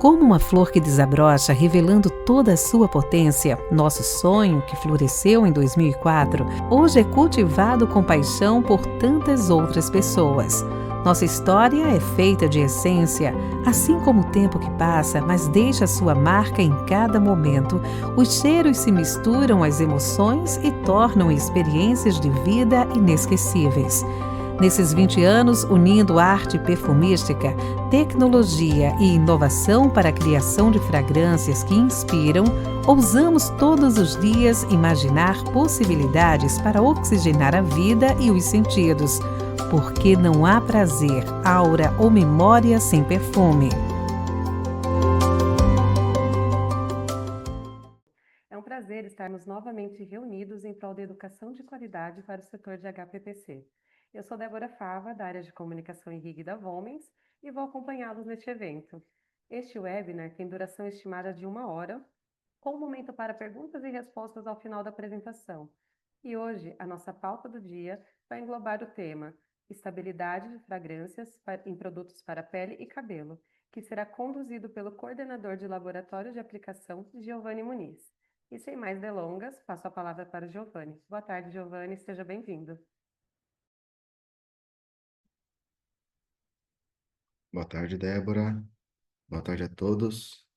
Como uma flor que desabrocha, revelando toda a sua potência, nosso sonho, que floresceu em 2004, hoje é cultivado com paixão por tantas outras pessoas. Nossa história é feita de essência, assim como o tempo que passa, mas deixa sua marca em cada momento. Os cheiros se misturam às emoções e tornam experiências de vida inesquecíveis. Nesses 20 anos, unindo arte perfumística, tecnologia e inovação para a criação de fragrâncias que inspiram, ousamos todos os dias imaginar possibilidades para oxigenar a vida e os sentidos, porque não há prazer, aura ou memória sem perfume. É um prazer estarmos novamente reunidos em prol da educação de qualidade para o setor de HPPC. Eu sou Débora Fava, da área de Comunicação e RIG da Volmens, e vou acompanhá-los neste evento. Este webinar tem duração estimada de 1 hora, com um momento para perguntas e respostas ao final da apresentação. E hoje, a nossa pauta do dia vai englobar o tema Estabilidade de fragrâncias em produtos para pele e cabelo, que será conduzido pelo coordenador de laboratório de aplicação, Giovanni Muniz. E sem mais delongas, passo a palavra para o Giovanni. Boa tarde, Giovanni, seja bem-vindo. Boa tarde, Débora. Boa tarde a todos.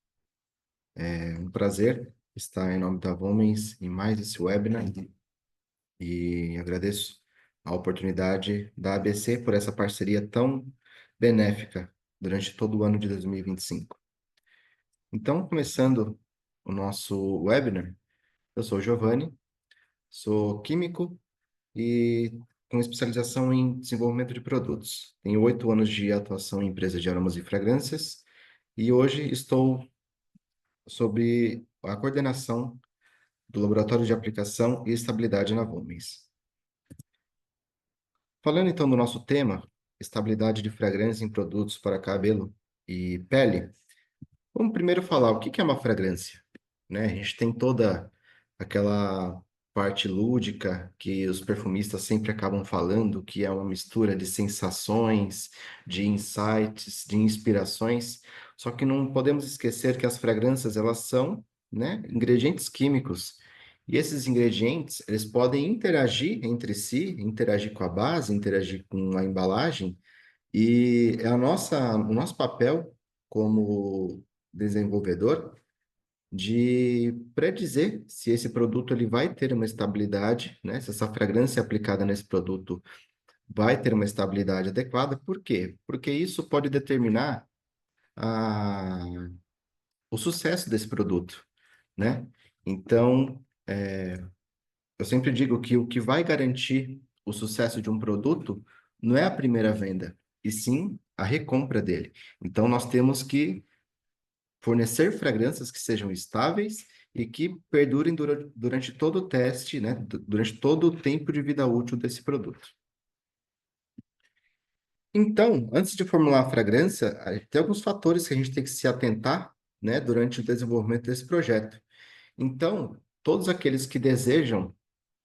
É um prazer estar em nome da Volmens em mais esse webinar e agradeço a oportunidade da ABC por essa parceria tão benéfica durante todo o ano de 2025. Então, começando o nosso webinar, eu sou o Giovanni, sou químico e com especialização em desenvolvimento de produtos. Tenho 8 anos de atuação em empresas de aromas e fragrâncias e hoje estou sob a coordenação do Laboratório de Aplicação e Estabilidade na Volmens. Falando então do nosso tema, estabilidade de fragrância em produtos para cabelo e pele, vamos primeiro falar o que é uma fragrância, né? A gente tem toda aquela parte lúdica que os perfumistas sempre acabam falando, que é uma mistura de sensações, de insights, de inspirações, só que não podemos esquecer que as fragrâncias, elas são, né, ingredientes químicos. E esses ingredientes, eles podem interagir entre si, interagir com a base, interagir com a embalagem, e é o nosso papel como desenvolvedor de predizer se esse produto ele vai ter uma estabilidade, né? Se essa fragrância aplicada nesse produto vai ter uma estabilidade adequada. Por quê? Porque isso pode determinar a, o sucesso desse produto, né? Então, eu sempre digo que o que vai garantir o sucesso de um produto não é a primeira venda, e sim a recompra dele. Então, nós temos que fornecer fragrâncias que sejam estáveis e que perdurem durante todo o teste, né? Durante todo o tempo de vida útil desse produto. Então, antes de formular a fragrância, tem alguns fatores que a gente tem que se atentar, né, durante o desenvolvimento desse projeto. Então, todos aqueles que desejam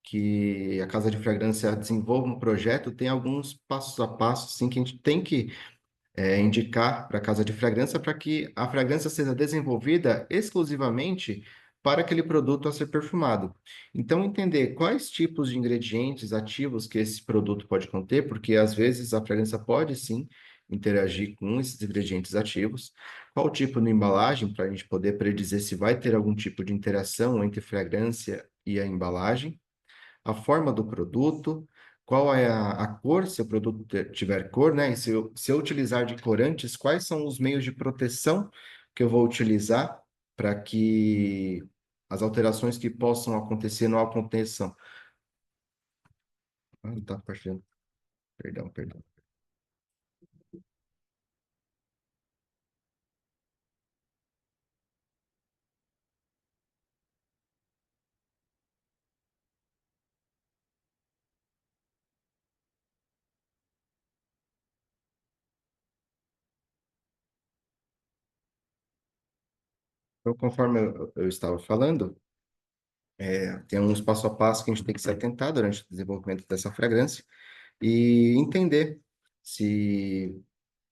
que a casa de fragrância desenvolva um projeto, tem alguns passos a passo, assim, que a gente tem que indicar para a casa de fragrância para que a fragrância seja desenvolvida exclusivamente para aquele produto a ser perfumado. Então, entender quais tipos de ingredientes ativos que esse produto pode conter, porque às vezes a fragrância pode sim interagir com esses ingredientes ativos, qual tipo de embalagem para a gente poder predizer se vai ter algum tipo de interação entre fragrância e a embalagem, a forma do produto, qual é a cor, se o produto tiver cor, né? E se eu utilizar de corantes, quais são os meios de proteção que eu vou utilizar para que as alterações que possam acontecer não aconteçam. Ah, tá compartilhando. Perdão, perdão. Então, conforme eu estava falando, tem uns passo a passo que a gente tem que se atentar durante o desenvolvimento dessa fragrância e entender se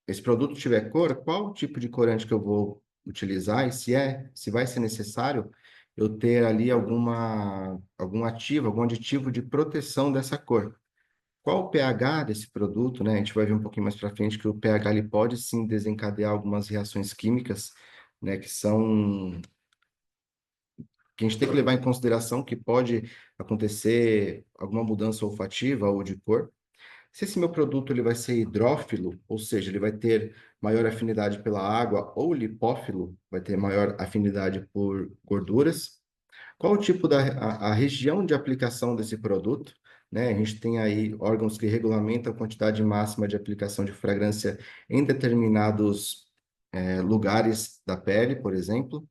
esse produto tiver cor, qual tipo de corante que eu vou utilizar e se vai ser necessário eu ter ali algum aditivo de proteção dessa cor. Qual o pH desse produto, né? A gente vai ver um pouquinho mais para frente que o pH ele pode sim desencadear algumas reações químicas, né? Que a gente tem que levar em consideração que pode acontecer alguma mudança olfativa ou de cor. Se esse meu produto ele vai ser hidrófilo, ou seja, ele vai ter maior afinidade pela água, ou lipófilo, vai ter maior afinidade por gorduras. Qual o tipo a região de aplicação desse produto? Né? A gente tem aí órgãos que regulamentam a quantidade máxima de aplicação de fragrância em determinados lugares da pele, por exemplo.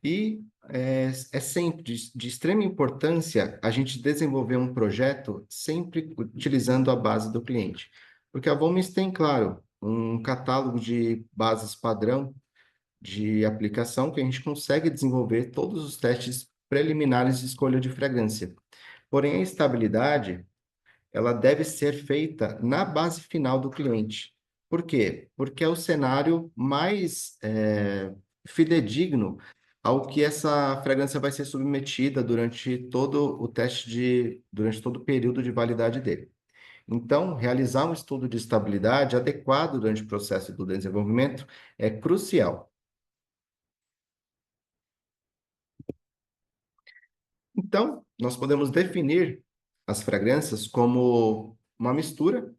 E é sempre de extrema importância a gente desenvolver um projeto sempre utilizando a base do cliente. Porque a Volmes tem, claro, um catálogo de bases padrão de aplicação que a gente consegue desenvolver todos os testes preliminares de escolha de fragrância. Porém, a estabilidade, ela deve ser feita na base final do cliente. Por quê? Porque é o cenário mais fidedigno ao que essa fragrância vai ser submetida durante todo o período de validade dele. Então, realizar um estudo de estabilidade adequado durante o processo do desenvolvimento é crucial. Então, nós podemos definir as fragrâncias como uma mistura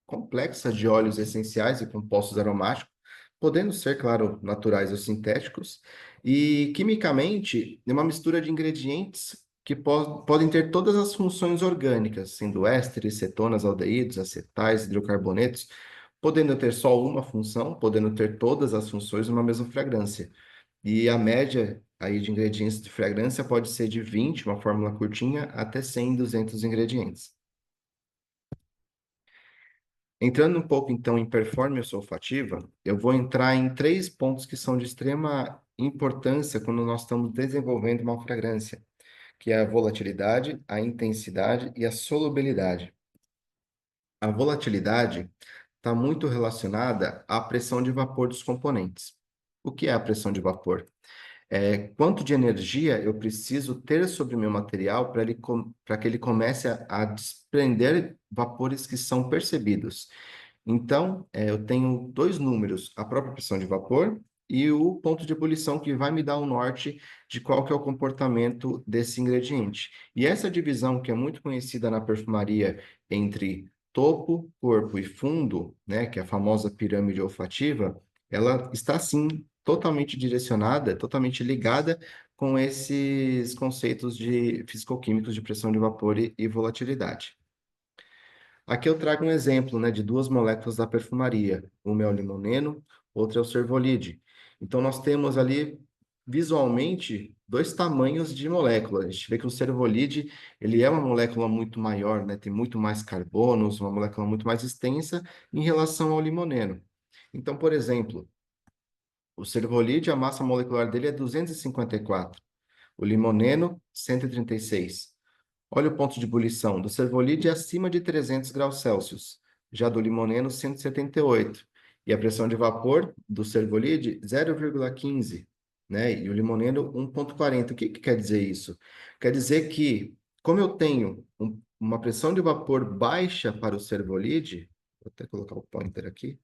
complexa de óleos essenciais e compostos aromáticos, podendo ser, claro, naturais ou sintéticos, e quimicamente, é uma mistura de ingredientes que podem ter todas as funções orgânicas, sendo ésteres, cetonas, aldeídos, acetais, hidrocarbonetos, podendo ter só uma função, podendo ter todas as funções numa mesma fragrância. E a média aí de ingredientes de fragrância pode ser de 20, uma fórmula curtinha, até 100, 200 ingredientes. Entrando um pouco, então, em performance olfativa, eu vou entrar em três pontos que são de extrema importância quando nós estamos desenvolvendo uma fragrância, que é a volatilidade, a intensidade e a solubilidade. A volatilidade está muito relacionada à pressão de vapor dos componentes. O que é a pressão de vapor? Quanto de energia eu preciso ter sobre o meu material para que ele comece a desprender vapores que são percebidos. Então, eu tenho dois números, a própria pressão de vapor e o ponto de ebulição, que vai me dar o norte de qual que é o comportamento desse ingrediente. E essa divisão, que é muito conhecida na perfumaria entre topo, corpo e fundo, né, que é a famosa pirâmide olfativa, ela está, sim, totalmente direcionada, totalmente ligada com esses conceitos de fisicoquímicos de pressão de vapor e volatilidade. Aqui eu trago um exemplo, né, de duas moléculas da perfumaria. Uma é o limoneno, outra é o cervolide. Então, nós temos ali, visualmente, dois tamanhos de molécula. A gente vê que o cervolide, ele é uma molécula muito maior, né, tem muito mais carbonos, uma molécula muito mais extensa em relação ao limoneno. Então, por exemplo, o cervolide, a massa molecular dele é 254. O limoneno, 136. Olha o ponto de ebulição. Do cervolide é acima de 300 graus Celsius. Já do limoneno, 178. E a pressão de vapor do cervolide, 0,15. Né? E o limoneno, 1,40. O que quer dizer isso? Quer dizer que, como eu tenho uma pressão de vapor baixa para o cervolide, vou até colocar o pointer aqui.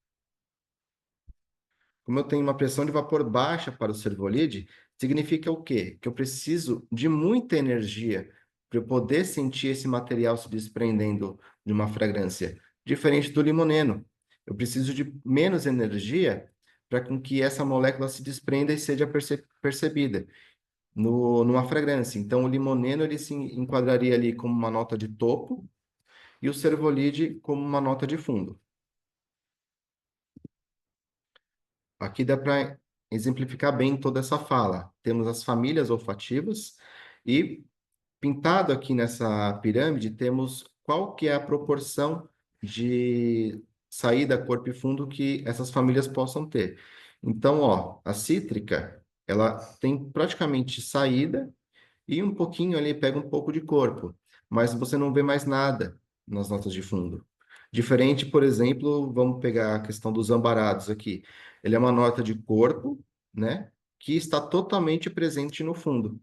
Como eu tenho uma pressão de vapor baixa para o cervolide, significa o quê? Que eu preciso de muita energia para eu poder sentir esse material se desprendendo de uma fragrância. Diferente do limoneno. Eu preciso de menos energia para com que essa molécula se desprenda e seja percebida numa fragrância. Então, o limoneno ele se enquadraria ali como uma nota de topo e o cervolide como uma nota de fundo. Aqui dá para exemplificar bem toda essa fala. Temos as famílias olfativas e pintado aqui nessa pirâmide temos qual que é a proporção de saída, corpo e fundo que essas famílias possam ter. Então, ó, a cítrica, ela tem praticamente saída e um pouquinho ali pega um pouco de corpo, mas você não vê mais nada nas notas de fundo. Diferente, por exemplo, vamos pegar a questão dos ambarados aqui. Ele é uma nota de corpo, né? que está totalmente presente no fundo.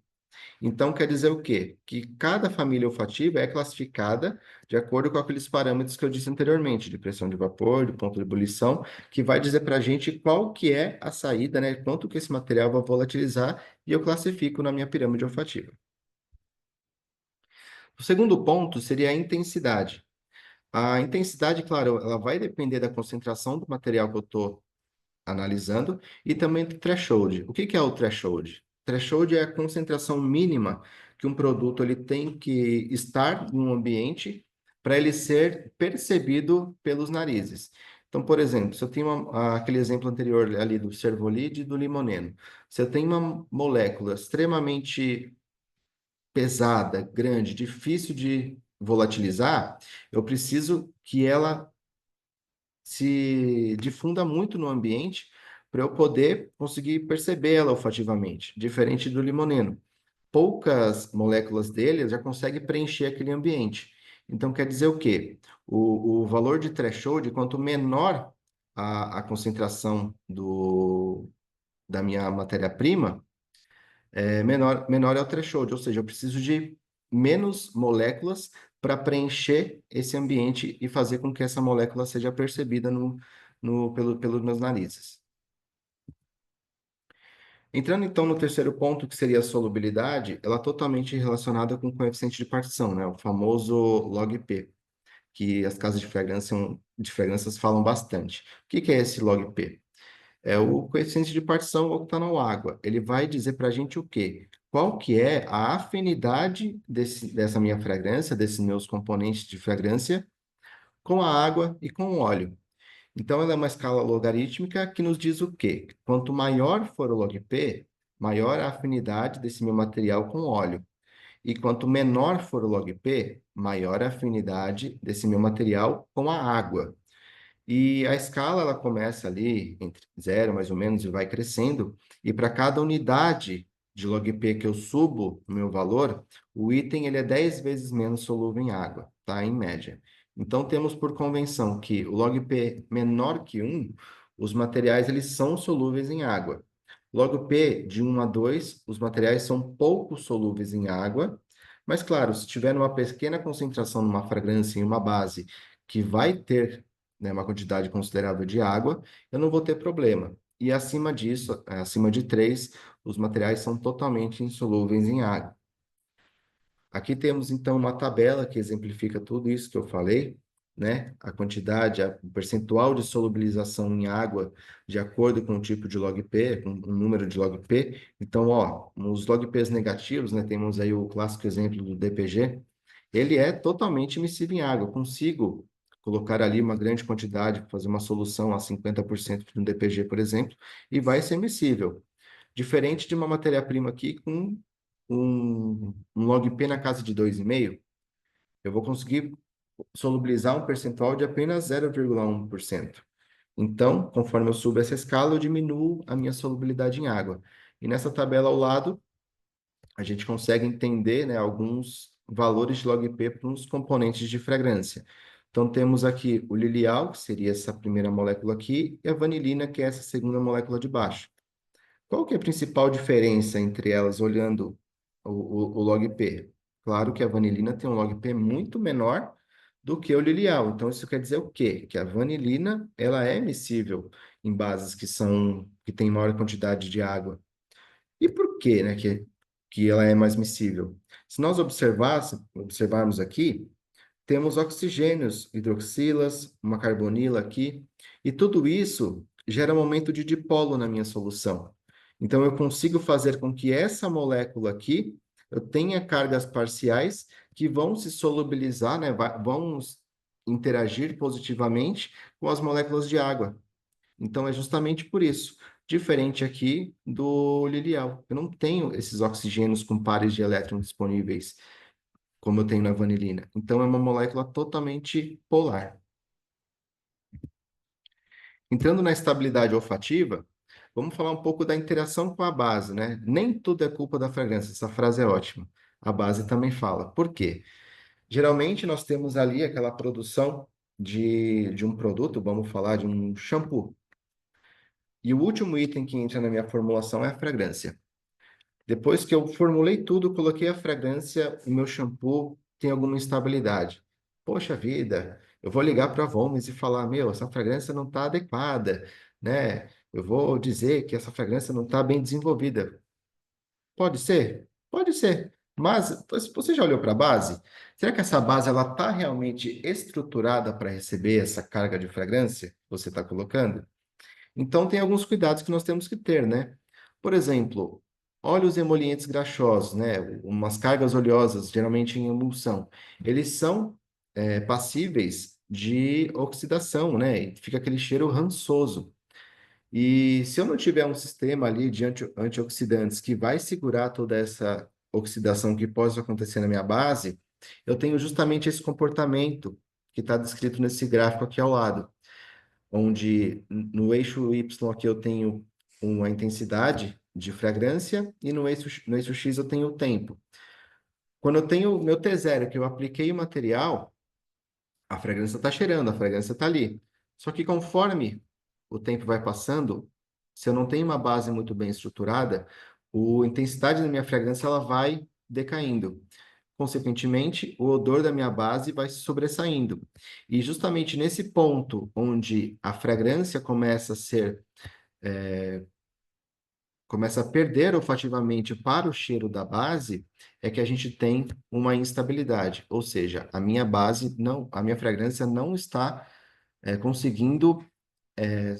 Então, quer dizer o quê? Que cada família olfativa é classificada de acordo com aqueles parâmetros que eu disse anteriormente, de pressão de vapor, de ponto de ebulição, que vai dizer para a gente qual que é a saída, né? Quanto que esse material vai volatilizar, e eu classifico na minha pirâmide olfativa. O segundo ponto seria a intensidade. A intensidade, claro, ela vai depender da concentração do material que eu estou analisando e também do threshold. O que que é o threshold? Threshold é a concentração mínima que um produto ele tem que estar em um ambiente para ele ser percebido pelos narizes. Então, por exemplo, se eu tenho aquele exemplo anterior ali do Cervolide e do limoneno, se eu tenho uma molécula extremamente pesada, grande, difícil de volatilizar, eu preciso que ela se difunda muito no ambiente para eu poder conseguir percebê-la olfativamente, diferente do limoneno. Poucas moléculas dele já conseguem preencher aquele ambiente. Então, quer dizer o quê? O valor de threshold, quanto menor a concentração da minha matéria-prima, menor é o threshold, ou seja, eu preciso de menos moléculas para preencher esse ambiente e fazer com que essa molécula seja percebida pelos meus narizes. Entrando então no terceiro ponto, que seria a solubilidade, ela é totalmente relacionada com o coeficiente de partição, né? O famoso log-P, que as casas de fragrâncias falam bastante. O que que é esse log-P? É o coeficiente de partição octanol-água. Ele vai dizer para a gente o quê? Qual que é a afinidade dessa minha fragrância, desses meus componentes de fragrância, com a água e com o óleo. Então, ela é uma escala logarítmica que nos diz o quê? Quanto maior for o log P, maior a afinidade desse meu material com o óleo. E quanto menor for o log P, maior a afinidade desse meu material com a água. E a escala ela começa ali entre zero, mais ou menos, e vai crescendo. E para cada unidade de log-P que eu subo o meu valor, o item ele é 10 vezes menos solúvel em água, tá? Em média. Então temos por convenção que o log-P menor que 1, os materiais eles são solúveis em água. Log-P de 1 a 2, os materiais são pouco solúveis em água. Mas claro, se tiver uma pequena concentração numa fragrância em uma base que vai ter, né, uma quantidade considerável de água, eu não vou ter problema. E acima disso, acima de 3, os materiais são totalmente insolúveis em água. Aqui temos então uma tabela que exemplifica tudo isso que eu falei, né? A quantidade, o percentual de solubilização em água de acordo com o tipo de log-P, com o número de log-P. Então, ó, nos log-Ps negativos, né, temos aí o clássico exemplo do DPG, ele é totalmente miscível em água. Eu consigo colocar ali uma grande quantidade, fazer uma solução a 50% de um DPG, por exemplo, e vai ser miscível. Diferente de uma matéria-prima aqui com um log P na casa de 2,5, eu vou conseguir solubilizar um percentual de apenas 0,1%. Então, conforme eu subo essa escala, eu diminuo a minha solubilidade em água. E nessa tabela ao lado, a gente consegue entender, né, alguns valores de log P para os componentes de fragrância. Então, temos aqui o lilial, que seria essa primeira molécula aqui, e a vanilina, que é essa segunda molécula de baixo. Qual que é a principal diferença entre elas, olhando o log P? Claro que a vanilina tem um log P muito menor do que o lilial. Então, isso quer dizer o quê? Que a vanilina, ela é miscível em bases que têm maior quantidade de água. E por quê, né, que ela é mais miscível? Se nós observarmos aqui, temos oxigênios, hidroxilas, uma carbonila aqui, e tudo isso gera um aumento de dipolo na minha solução. Então, eu consigo fazer com que essa molécula aqui, eu tenha cargas parciais que vão se solubilizar, né, vão interagir positivamente com as moléculas de água. Então, é justamente por isso. Diferente aqui do lilial. Eu não tenho esses oxigênios com pares de elétrons disponíveis como eu tenho na vanilina. Então, é uma molécula totalmente polar. Entrando na estabilidade olfativa, vamos falar um pouco da interação com a base, né? Nem tudo é culpa da fragrância, essa frase é ótima. A base também fala. Por quê? Geralmente, nós temos ali aquela produção de um produto, vamos falar de um shampoo. E o último item que entra na minha formulação é a fragrância. Depois que eu formulei tudo, coloquei a fragrância, o meu shampoo tem alguma instabilidade. Poxa vida, eu vou ligar para a Volmes e falar, meu, essa fragrância não está adequada, né? Eu vou dizer que essa fragrância não está bem desenvolvida. Pode ser? Pode ser. Mas você já olhou para a base? Será que essa base ela está realmente estruturada para receber essa carga de fragrância que você está colocando? Então, tem alguns cuidados que nós temos que ter, né? Por exemplo, óleos emolientes graxosos, né? Umas cargas oleosas, geralmente em emulsão, eles são passíveis de oxidação, né? E fica aquele cheiro rançoso. E se eu não tiver um sistema ali de antioxidantes que vai segurar toda essa oxidação que pode acontecer na minha base, eu tenho justamente esse comportamento que está descrito nesse gráfico aqui ao lado, onde no eixo Y aqui eu tenho uma intensidade de fragrância e no eixo X eu tenho o tempo. Quando eu tenho o meu T0, que eu apliquei o material, a fragrância está cheirando, a fragrância está ali. Só que conforme o tempo vai passando, se eu não tenho uma base muito bem estruturada, a intensidade da minha fragrância ela vai decaindo. Consequentemente, o odor da minha base vai se sobressaindo. E justamente nesse ponto onde a fragrância começa a perder olfativamente para o cheiro da base, é que a gente tem uma instabilidade. Ou seja, a minha base não, a minha fragrância não está conseguindo é,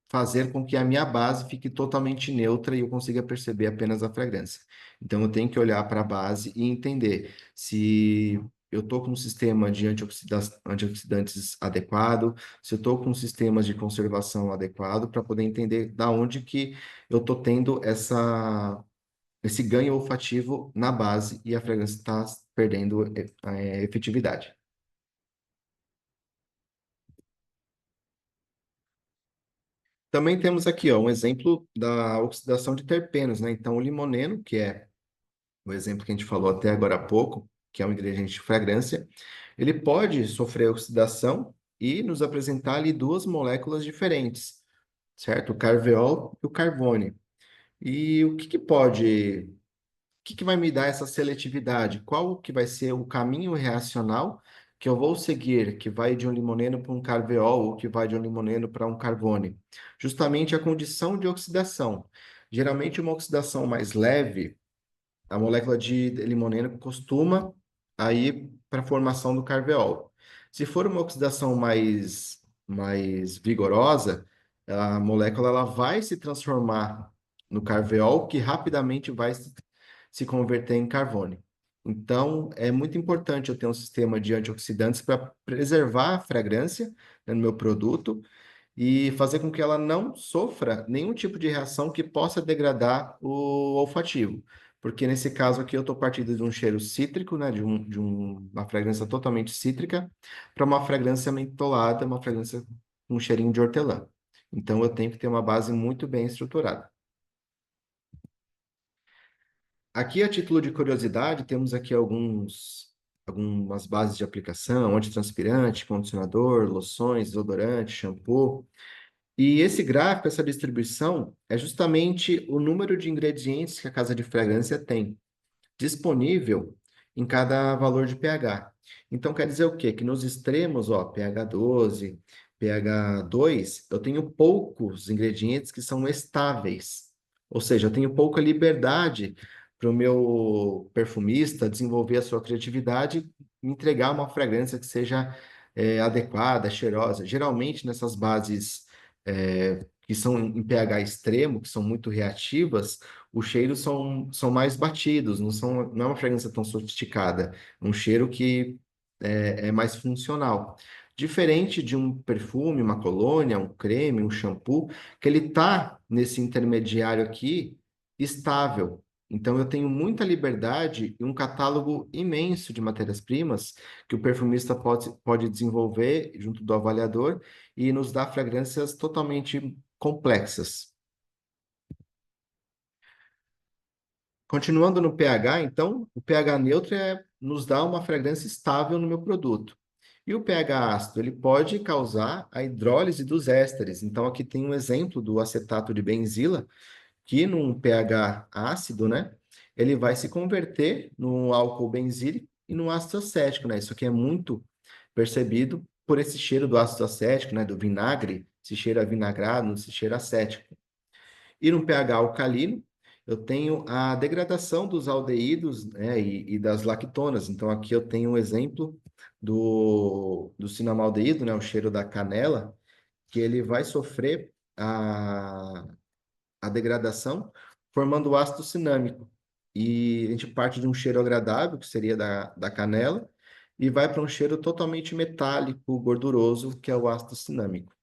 fazer com que a minha base fique totalmente neutra e eu consiga perceber apenas a fragrância. Então, eu tenho que olhar para a base e entender se eu estou com um sistema de antioxidantes adequado, se eu estou com sistemas de conservação adequado, para poder entender da onde que eu estou tendo esse ganho olfativo na base e a fragrância está perdendo efetividade. Também temos aqui, ó, um exemplo da oxidação de terpenos, né? Então, o limoneno, que é o exemplo que a gente falou até agora há pouco, que é um ingrediente de fragrância, ele pode sofrer oxidação e nos apresentar ali duas moléculas diferentes, certo? O carveol e o carvone. E o que que vai me dar essa seletividade? Qual que vai ser o caminho reacional que eu vou seguir, que vai de um limoneno para um carveol, ou que vai de um limoneno para um carvone? Justamente a condição de oxidação. Geralmente, uma oxidação mais leve, a molécula de limoneno costuma ir para a formação do carveol. Se for uma oxidação mais vigorosa, a molécula ela vai se transformar no carveol, que rapidamente vai se converter em carvone. Então, é muito importante eu ter um sistema de antioxidantes para preservar a fragrância, né, no meu produto e fazer com que ela não sofra nenhum tipo de reação que possa degradar o olfativo. Porque nesse caso aqui eu estou partindo de um cheiro cítrico, né, uma fragrância totalmente cítrica, para uma fragrância mentolada, uma fragrância com um cheirinho de hortelã. Então eu tenho que ter uma base muito bem estruturada. Aqui, a título de curiosidade, temos aqui algumas bases de aplicação, antitranspirante, condicionador, loções, desodorante, shampoo. E esse gráfico, essa distribuição, é justamente o número de ingredientes que a casa de fragrância tem disponível em cada valor de pH. Então, quer dizer o quê? Que nos extremos, ó, pH 12, pH 2, eu tenho poucos ingredientes que são estáveis. Ou seja, eu tenho pouca liberdade para o meu perfumista desenvolver a sua criatividade e entregar uma fragrância que seja adequada, cheirosa. Geralmente, nessas bases que são em pH extremo, que são muito reativas, os cheiros são mais batidos, não é uma fragrância tão sofisticada, é um cheiro que é mais funcional. Diferente de um perfume, uma colônia, um creme, um shampoo, que ele está nesse intermediário aqui estável. Então, eu tenho muita liberdade e um catálogo imenso de matérias-primas que o perfumista pode desenvolver junto do avaliador e nos dar fragrâncias totalmente complexas. Continuando no pH, então, o pH neutro nos dá uma fragrância estável no meu produto. E o pH ácido, ele pode causar a hidrólise dos ésteres. Então, aqui tem um exemplo do acetato de benzila, que num pH ácido, né, ele vai se converter no álcool benzílico e no ácido acético, né? Isso aqui é muito percebido por esse cheiro do ácido acético, né, do vinagre, esse cheiro avinagrado, esse cheiro acético. E no pH alcalino, eu tenho a degradação dos aldeídos, né, e das lactonas. Então, aqui eu tenho um exemplo do cinnamaldeído, né, o cheiro da canela, que ele vai sofrer a degradação, formando o ácido cinâmico. E a gente parte de um cheiro agradável, que seria da canela, e vai para um cheiro totalmente metálico, gorduroso, que é o ácido cinâmico.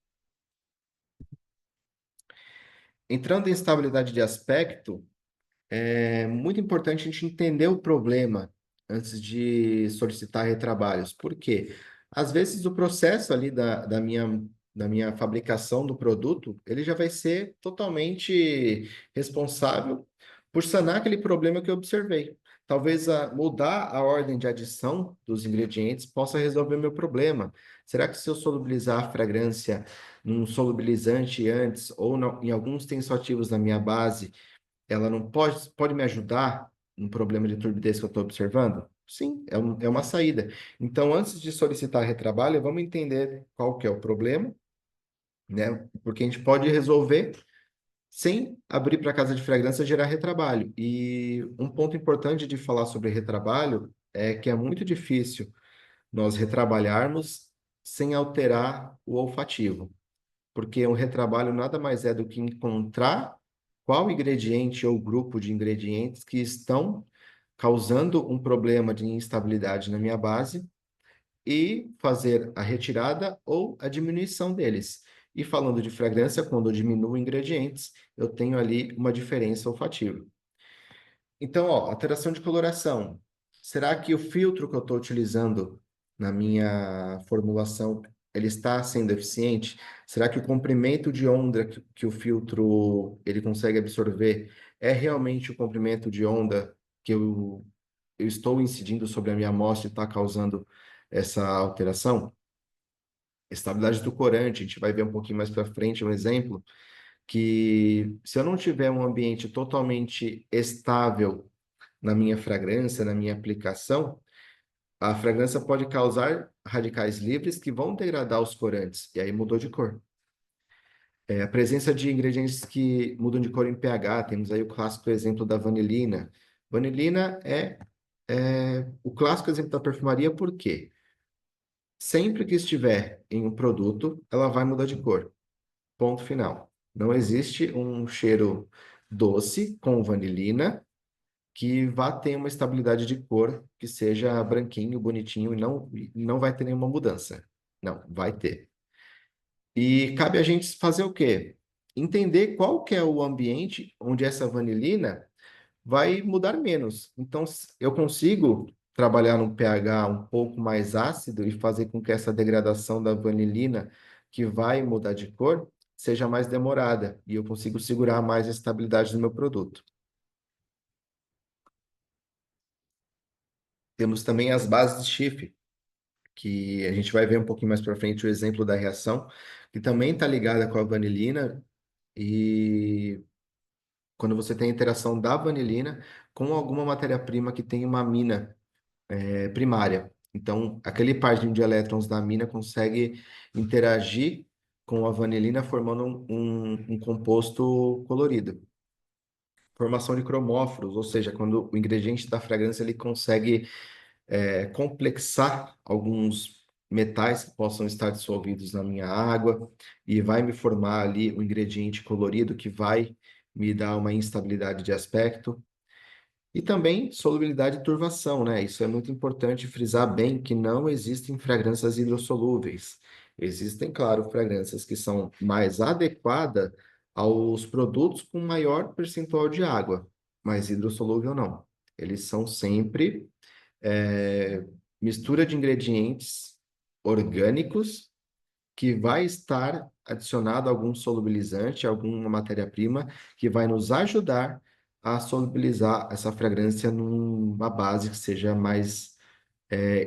Entrando em estabilidade de aspecto, é muito importante a gente entender o problema antes de solicitar retrabalhos. Por quê? Às vezes o processo ali da minha fabricação do produto, ele já vai ser totalmente responsável por sanar aquele problema que eu observei. Talvez mudar a ordem de adição dos ingredientes possa resolver o meu problema. Será que se eu solubilizar a fragrância num solubilizante antes, ou em alguns tensoativos da minha base, ela não pode me ajudar no problema de turbidez que eu estou observando? Sim, é uma saída. Então, antes de solicitar retrabalho, vamos entender qual que é o problema, né? Porque a gente pode resolver sem abrir para a casa de fragrância gerar retrabalho. E um ponto importante de falar sobre retrabalho é que é muito difícil nós retrabalharmos sem alterar o olfativo, porque um retrabalho nada mais é do que encontrar qual ingrediente ou grupo de ingredientes que estão causando um problema de instabilidade na minha base e fazer a retirada ou a diminuição deles. E falando de fragrância, quando eu diminuo ingredientes, eu tenho ali uma diferença olfativa. Então, ó, alteração de coloração. Será que o filtro que eu estou utilizando na minha formulação, ele está sendo eficiente? Será que o comprimento de onda que o filtro ele consegue absorver é realmente o comprimento de onda que eu estou incidindo sobre a minha amostra e está causando essa alteração? Estabilidade do corante, a gente vai ver um pouquinho mais para frente um exemplo que se eu não tiver um ambiente totalmente estável na minha fragrância, na minha aplicação, a fragrância pode causar radicais livres que vão degradar os corantes, e aí mudou de cor. A presença de ingredientes que mudam de cor em pH, temos aí o clássico exemplo da vanilina. Vanilina é o clássico exemplo da perfumaria, por quê? Sempre que estiver em um produto, ela vai mudar de cor. Ponto final. Não existe um cheiro doce com vanilina que vá ter uma estabilidade de cor que seja branquinho, bonitinho e não vai ter nenhuma mudança. Não, vai ter. E cabe a gente fazer o quê? Entender qual que é o ambiente onde essa vanilina vai mudar menos. Então, eu consigo trabalhar num pH um pouco mais ácido e fazer com que essa degradação da vanilina, que vai mudar de cor, seja mais demorada e eu consigo segurar mais a estabilidade do meu produto. Temos também as bases de Schiff, que a gente vai ver um pouquinho mais para frente o exemplo da reação, que também está ligada com a vanilina e quando você tem a interação da vanilina com alguma matéria-prima que tem uma amina primária. Então, aquele parzinho de elétrons da amina consegue interagir com a vanilina formando um composto colorido. Formação de cromóforos, ou seja, quando o ingrediente da fragrância ele consegue complexar alguns metais que possam estar dissolvidos na minha água e vai me formar ali um ingrediente colorido que vai me dar uma instabilidade de aspecto. E também solubilidade e turvação, né? Isso é muito importante frisar bem que não existem fragrâncias hidrossolúveis. Existem, claro, fragrâncias que são mais adequadas aos produtos com maior percentual de água, mas hidrossolúvel não. Eles são sempre mistura de ingredientes orgânicos que vai estar adicionado algum solubilizante, alguma matéria-prima que vai nos ajudar a solubilizar essa fragrância numa base que seja mais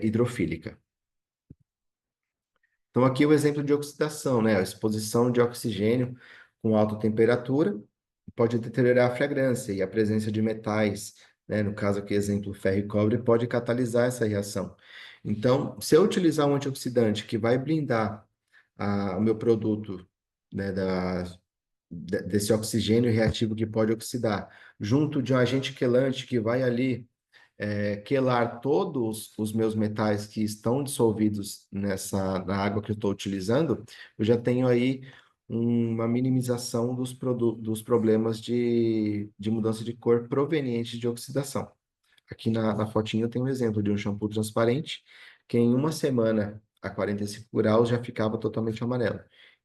hidrofílica. Então, aqui é o exemplo de oxidação, né? A exposição de oxigênio com alta temperatura pode deteriorar a fragrância e a presença de metais, né? No caso aqui, exemplo, ferro e cobre, pode catalisar essa reação. Então, se eu utilizar um antioxidante que vai blindar o meu produto, né, desse oxigênio reativo que pode oxidar, junto de um agente quelante que vai ali quelar todos os meus metais que estão dissolvidos na água que eu estou utilizando, eu já tenho aí uma minimização dos problemas de mudança de cor provenientes de oxidação. Aqui na fotinha eu tenho um exemplo de um shampoo transparente que em uma semana a 45 graus já ficava totalmente amarelo.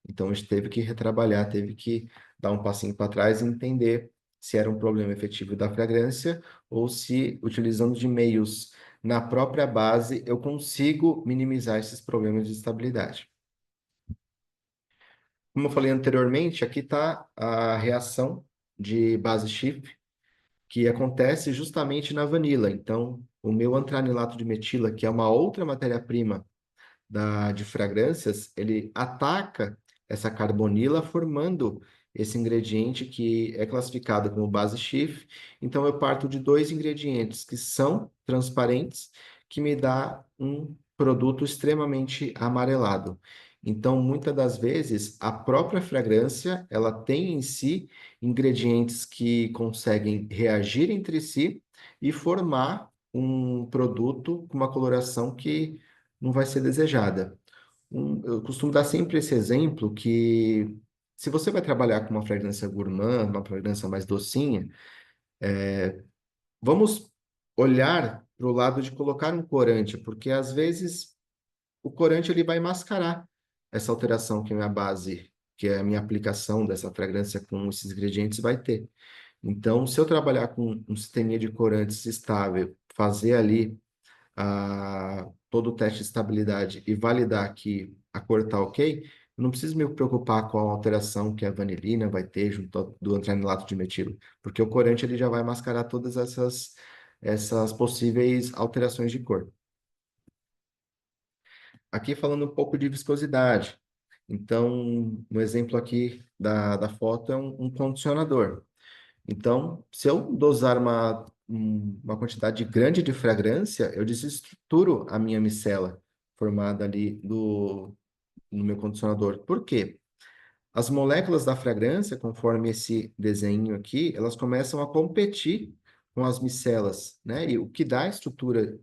Então a gente teve que retrabalhar, teve que dar um passinho para trás e entender se era um problema efetivo da fragrância ou se, utilizando de meios na própria base, eu consigo minimizar esses problemas de estabilidade. Como eu falei anteriormente, aqui está a reação de base Schiff, que acontece justamente na vanila. Então, o meu antranilato de metila, que é uma outra matéria-prima de fragrâncias, ele ataca essa carbonila formando esse ingrediente que é classificado como base Schiff. Então, eu parto de dois ingredientes que são transparentes, que me dá um produto extremamente amarelado. Então, muitas das vezes, a própria fragrância, ela tem em si ingredientes que conseguem reagir entre si e formar um produto com uma coloração que não vai ser desejada. Eu costumo dar sempre esse exemplo que se você vai trabalhar com uma fragrância gourmand, uma fragrância mais docinha, vamos olhar para o lado de colocar um corante, porque às vezes o corante ele vai mascarar essa alteração que a minha base, que é a minha aplicação dessa fragrância com esses ingredientes vai ter. Então, se eu trabalhar com um sisteminha de corantes estável, fazer ali todo o teste de estabilidade e validar que a cor está ok, eu não preciso me preocupar com a alteração que a vanilina vai ter junto do antranilato de metilo, porque o corante ele já vai mascarar todas essas possíveis alterações de cor. Aqui falando um pouco de viscosidade. Então, um exemplo aqui da foto é um condicionador. Então, se eu dosar uma quantidade grande de fragrância, eu desestruturo a minha micela formada ali no meu condicionador. Por quê? As moléculas da fragrância, conforme esse desenho aqui, elas começam a competir com as micelas, né? E o que dá a estrutura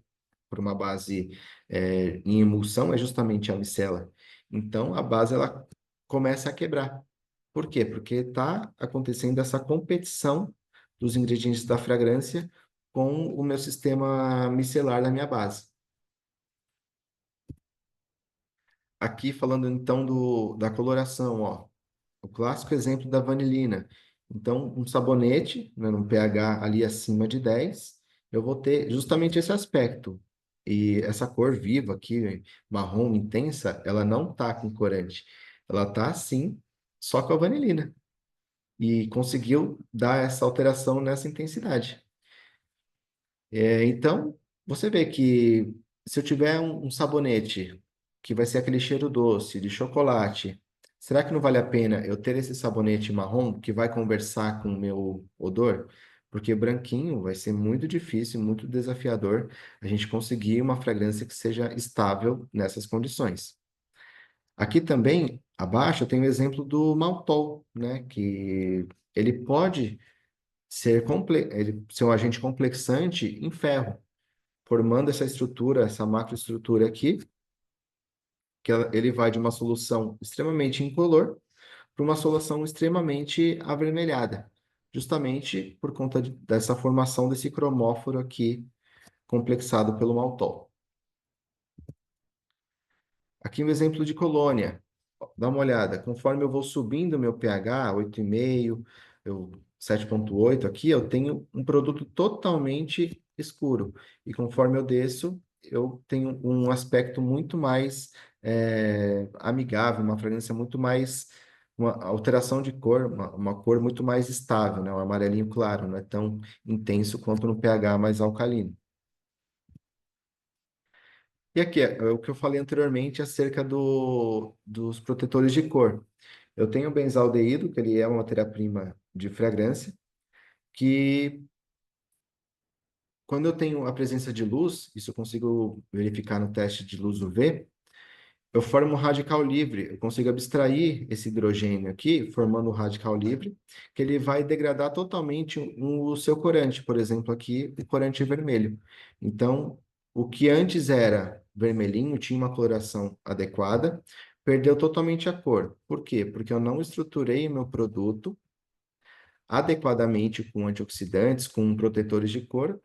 para uma base em emulsão é justamente a micela. Então, a base ela começa a quebrar. Por quê? Porque está acontecendo essa competição dos ingredientes da fragrância com o meu sistema micelar da minha base. Aqui falando então da coloração, ó, o clássico exemplo da vanilina. Então, um sabonete, né, num pH ali acima de 10, eu vou ter justamente esse aspecto. E essa cor viva aqui, marrom intensa, ela não tá com corante. Ela tá assim, só com a vanilina. E conseguiu dar essa alteração nessa intensidade. Então, você vê que se eu tiver um sabonete que vai ser aquele cheiro doce de chocolate, será que não vale a pena eu ter esse sabonete marrom que vai conversar com o meu odor? Porque branquinho vai ser muito difícil, muito desafiador a gente conseguir uma fragrância que seja estável nessas condições. Aqui também, abaixo, eu tenho o exemplo do maltol, né? Que ele pode ele ser um agente complexante em ferro, formando essa estrutura, essa macroestrutura aqui, que ele vai de uma solução extremamente incolor para uma solução extremamente avermelhada, justamente por conta dessa formação desse cromóforo aqui, complexado pelo maltol. Aqui um exemplo de colônia. Dá uma olhada, conforme eu vou subindo o meu pH, 8,5, 7,8 aqui, eu tenho um produto totalmente escuro. E conforme eu desço, eu tenho um aspecto muito mais amigável, uma fragrância muito mais, uma alteração de cor, uma cor muito mais estável, né? Um amarelinho claro, não é tão intenso quanto no pH mais alcalino. E aqui é o que eu falei anteriormente acerca dos protetores de cor. Eu tenho o benzaldeído, que ele é uma matéria-prima de fragrância, que quando eu tenho a presença de luz, isso eu consigo verificar no teste de luz UV, eu formo um radical livre, eu consigo abstrair esse hidrogênio aqui, formando um radical livre, que ele vai degradar totalmente o seu corante, por exemplo, aqui o corante vermelho. Então, o que antes era vermelhinho, tinha uma coloração adequada, perdeu totalmente a cor. Por quê? Porque eu não estruturei o meu produto adequadamente com antioxidantes, com protetores de cor,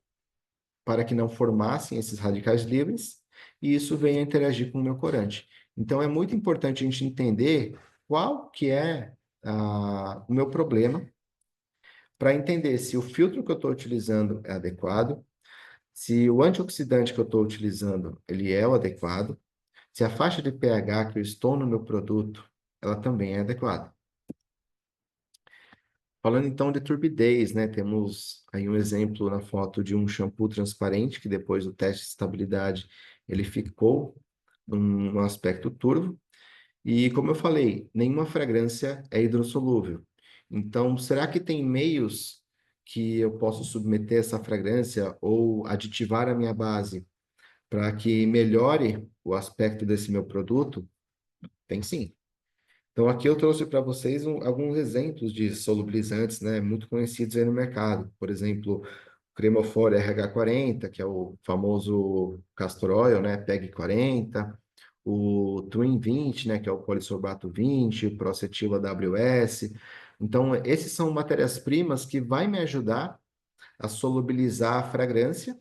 para que não formassem esses radicais livres, e isso venha interagir com o meu corante. Então, é muito importante a gente entender qual que é o meu problema, para entender se o filtro que eu estou utilizando é adequado, se o antioxidante que eu estou utilizando ele é o adequado, se a faixa de pH que eu estou no meu produto, ela também é adequada. Falando então de turbidez, né? Temos aí um exemplo na foto de um shampoo transparente, que depois do teste de estabilidade ele ficou num aspecto turvo. E como eu falei, nenhuma fragrância é hidrossolúvel. Então, será que tem meios que eu posso submeter essa fragrância ou aditivar a minha base para que melhore o aspecto desse meu produto? Tem sim. Então, aqui eu trouxe para vocês alguns exemplos de solubilizantes, né, muito conhecidos aí no mercado. Por exemplo, o Cremophor RH40, que é o famoso castor oil, né, PEG 40, o Twin 20, né, que é o polissorbato 20, o Procetil AWS. Então, esses são matérias-primas que vai me ajudar a solubilizar a fragrância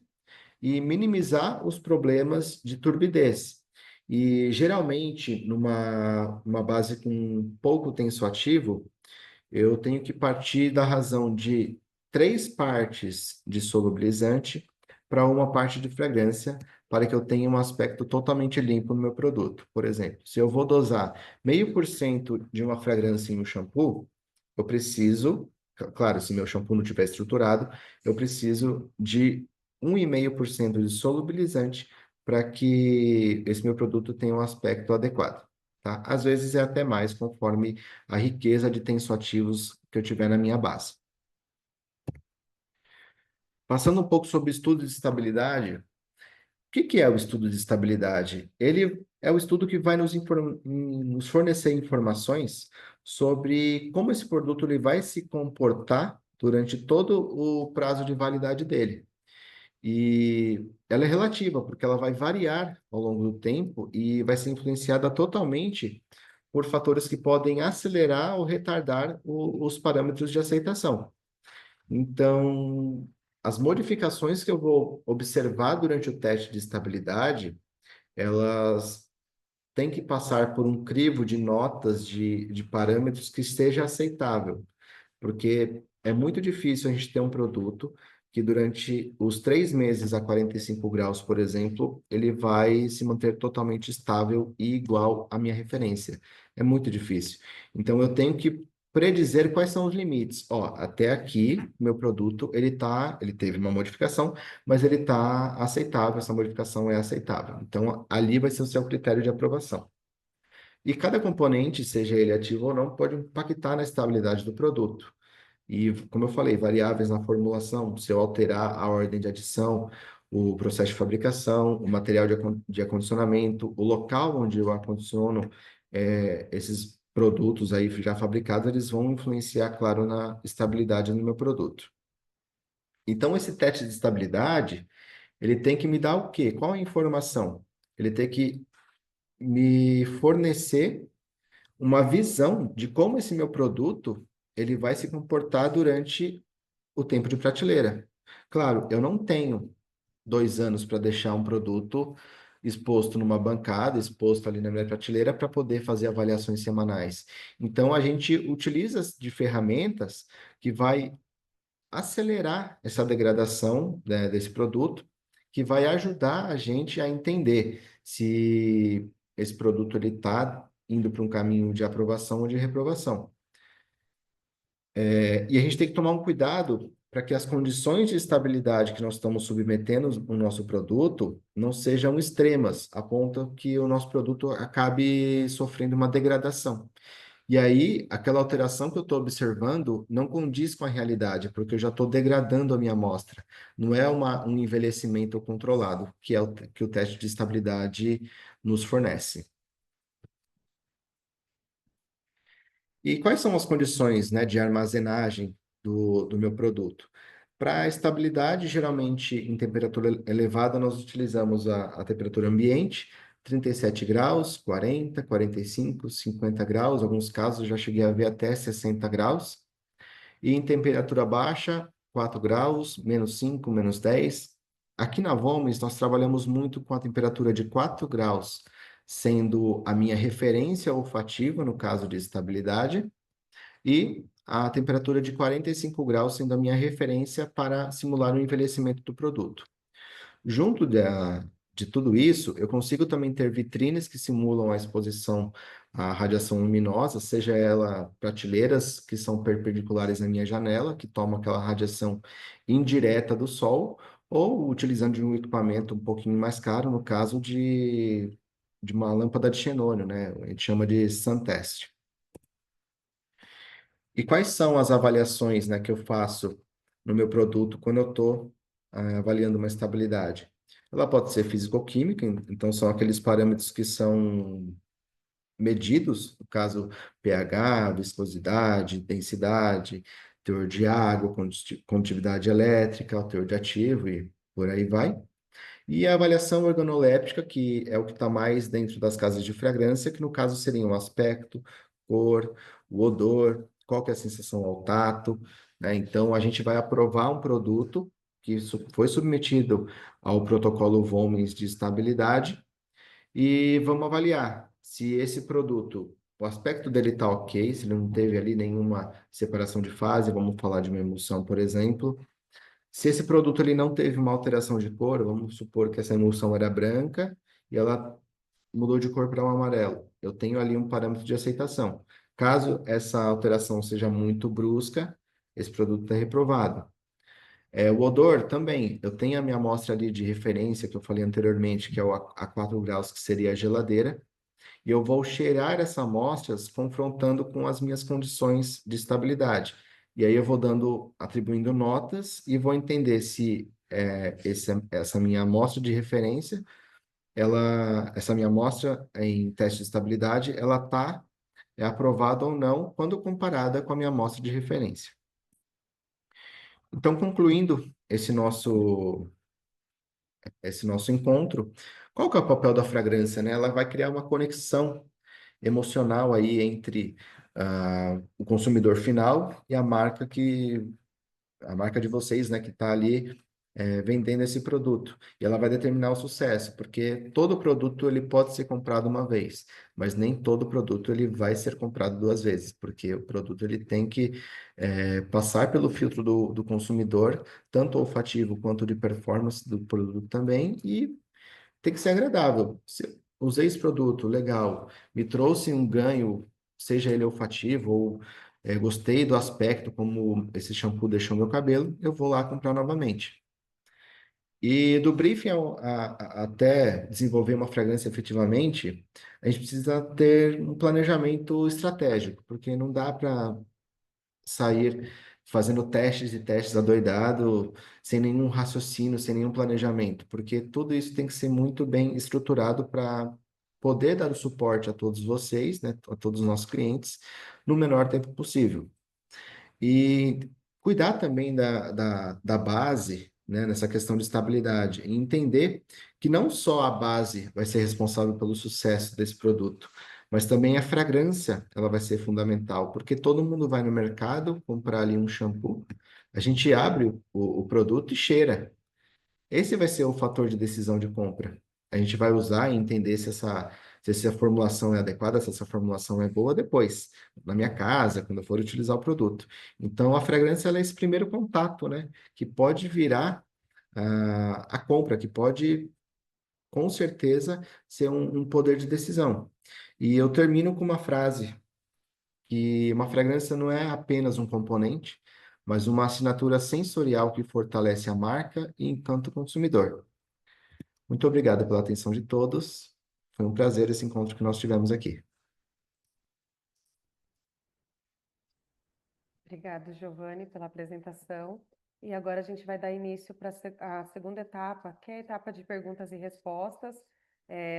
e minimizar os problemas de turbidez. E geralmente, uma base com pouco tensoativo, eu tenho que partir da razão de 3 partes de solubilizante para 1 parte de fragrância, para que eu tenha um aspecto totalmente limpo no meu produto. Por exemplo, se eu vou dosar 0,5% de uma fragrância em um shampoo, eu preciso, claro, se meu shampoo não estiver estruturado, eu preciso de 1,5% de solubilizante para que esse meu produto tenha um aspecto adequado. Tá? Às vezes é até mais, conforme a riqueza de tensoativos que eu tiver na minha base. Passando um pouco sobre estudo de estabilidade, o que é o estudo de estabilidade? Ele é o estudo que vai nos fornecer informações sobre como esse produto ele vai se comportar durante todo o prazo de validade dele. E ela é relativa, porque ela vai variar ao longo do tempo e vai ser influenciada totalmente por fatores que podem acelerar ou retardar os parâmetros de aceitação. Então, as modificações que eu vou observar durante o teste de estabilidade, elas têm que passar por um crivo de notas de parâmetros que esteja aceitável, porque é muito difícil a gente ter um produto que durante os 3 meses a 45 graus, por exemplo, ele vai se manter totalmente estável e igual à minha referência. É muito difícil. Então, eu tenho que predizer quais são os limites. Ó, até aqui, meu produto, ele teve uma modificação, mas ele está aceitável, essa modificação é aceitável. Então, ali vai ser o seu critério de aprovação. E cada componente, seja ele ativo ou não, pode impactar na estabilidade do produto. E, como eu falei, variáveis na formulação, se eu alterar a ordem de adição, o processo de fabricação, o material de acondicionamento, o local onde eu acondiciono esses produtos aí já fabricados, eles vão influenciar, claro, na estabilidade do meu produto. Então, esse teste de estabilidade, ele tem que me dar o quê? Qual a informação? Ele tem que me fornecer uma visão de como esse meu produto ele vai se comportar durante o tempo de prateleira. Claro, eu não tenho 2 anos para deixar um produto exposto numa bancada, exposto ali na minha prateleira para poder fazer avaliações semanais. Então, a gente utiliza de ferramentas que vai acelerar essa degradação, né, desse produto, que vai ajudar a gente a entender se esse produto ele está indo para um caminho de aprovação ou de reprovação. E a gente tem que tomar um cuidado para que as condições de estabilidade que nós estamos submetendo o nosso produto não sejam extremas, a ponto que o nosso produto acabe sofrendo uma degradação. E aí, aquela alteração que eu estou observando não condiz com a realidade, porque eu já estou degradando a minha amostra. Não é um envelhecimento controlado, que é que o teste de estabilidade nos fornece. E quais são as condições, né, de armazenagem do meu produto? Para estabilidade, geralmente em temperatura elevada, nós utilizamos a temperatura ambiente, 37 graus, 40, 45, 50 graus, em alguns casos eu já cheguei a ver até 60 graus. E em temperatura baixa, 4 graus, menos 5, menos 10. Aqui na Volmes, nós trabalhamos muito com a temperatura de 4 graus, sendo a minha referência olfativa, no caso de estabilidade, e a temperatura de 45 graus sendo a minha referência para simular o envelhecimento do produto. Junto de tudo isso, eu consigo também ter vitrines que simulam a exposição à radiação luminosa, seja ela prateleiras que são perpendiculares à minha janela, que tomam aquela radiação indireta do sol, ou utilizando de um equipamento um pouquinho mais caro, no caso de uma lâmpada de xenônio, né? A gente chama de sun test. E quais são as avaliações, né, que eu faço no meu produto quando eu estou avaliando uma estabilidade? Ela pode ser físico-química, então são aqueles parâmetros que são medidos, no caso pH, viscosidade, densidade, teor de água, condutividade elétrica, o teor de ativo e por aí vai. E a avaliação organoléptica, que é o que está mais dentro das casas de fragrância, que no caso seriam o aspecto, cor, o odor, qual que é a sensação ao tato, né? Então, a gente vai aprovar um produto que foi submetido ao protocolo Volmens de estabilidade e vamos avaliar se esse produto, o aspecto dele está ok, se ele não teve ali nenhuma separação de fase, vamos falar de uma emulsão, por exemplo, se esse produto ele não teve uma alteração de cor, vamos supor que essa emulsão era branca e ela mudou de cor para um amarelo. Eu tenho ali um parâmetro de aceitação. Caso essa alteração seja muito brusca, esse produto está reprovado. O odor também. Eu tenho a minha amostra ali de referência que eu falei anteriormente, que é o a 4 graus, que seria a geladeira, e eu vou cheirar essas amostras confrontando com as minhas condições de estabilidade. E aí eu vou atribuindo notas e vou entender se essa minha amostra de referência, essa minha amostra em teste de estabilidade, ela está aprovada ou não quando comparada com a minha amostra de referência. Então, concluindo esse nosso encontro, qual que é o papel da fragrância, né? Ela vai criar uma conexão emocional aí entre o consumidor final e a marca de vocês, né, que está ali vendendo esse produto. E ela vai determinar o sucesso, porque todo produto ele pode ser comprado uma vez, mas nem todo produto ele vai ser comprado duas vezes, porque o produto ele tem que passar pelo filtro do consumidor, tanto olfativo quanto de performance do produto também, e tem que ser agradável. Se eu usei esse produto, legal, me trouxe um ganho, seja ele olfativo ou gostei do aspecto como esse shampoo deixou meu cabelo, eu vou lá comprar novamente. E do briefing até desenvolver uma fragrância efetivamente, a gente precisa ter um planejamento estratégico, porque não dá para sair fazendo testes e testes adoidado, sem nenhum raciocínio, sem nenhum planejamento, porque tudo isso tem que ser muito bem estruturado para poder dar o suporte a todos vocês, né, a todos os nossos clientes, no menor tempo possível. E cuidar também da base, né, nessa questão de estabilidade, e entender que não só a base vai ser responsável pelo sucesso desse produto, mas também a fragrância, ela vai ser fundamental, porque todo mundo vai no mercado comprar ali um shampoo, a gente abre o produto e cheira. Esse vai ser o fator de decisão de compra. A gente vai usar e entender se essa formulação é adequada, se essa formulação é boa depois, na minha casa, quando eu for utilizar o produto. Então, a fragrância ela é esse primeiro contato, né? Que pode virar a compra, que pode, com certeza, ser um poder de decisão. E eu termino com uma frase, que uma fragrância não é apenas um componente, mas uma assinatura sensorial que fortalece a marca e encanta o consumidor. Muito obrigado pela atenção de todos. Foi um prazer esse encontro que nós tivemos aqui. Obrigada, Giovanni, pela apresentação. E agora a gente vai dar início para a segunda etapa, que é a etapa de perguntas e respostas.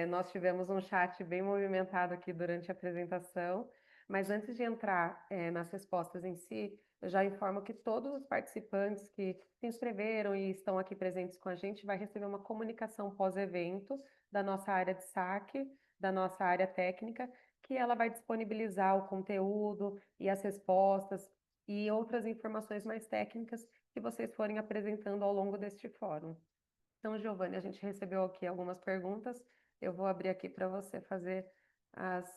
Nós tivemos um chat bem movimentado aqui durante a apresentação, mas antes de entrar, nas respostas em si, eu já informo que todos os participantes que se inscreveram e estão aqui presentes com a gente vai receber uma comunicação pós-evento da nossa área de saque, da nossa área técnica, que ela vai disponibilizar o conteúdo e as respostas e outras informações mais técnicas que vocês forem apresentando ao longo deste fórum. Então, Giovanni, a gente recebeu aqui algumas perguntas. Eu vou abrir aqui para você fazer as,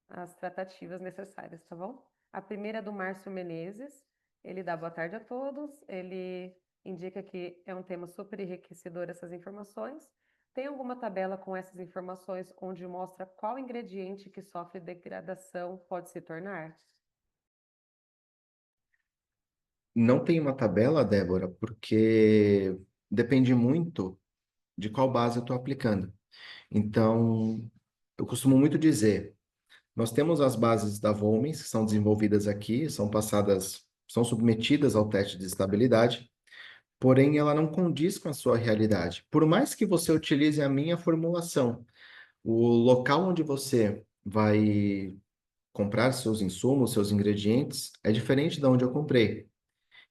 as tratativas necessárias, tá bom? A primeira é do Márcio Menezes. Ele dá boa tarde a todos. Ele indica que é um tema super enriquecedor essas informações. Tem alguma tabela com essas informações onde mostra qual ingrediente que sofre degradação pode se tornar? Não tem uma tabela, Débora, porque depende muito de qual base eu estou aplicando. Então, eu costumo muito dizer, nós temos as bases da Volmens, que são desenvolvidas aqui, são passadas, são submetidas ao teste de estabilidade, porém ela não condiz com a sua realidade. Por mais que você utilize a minha formulação, o local onde você vai comprar seus insumos, seus ingredientes, é diferente de onde eu comprei.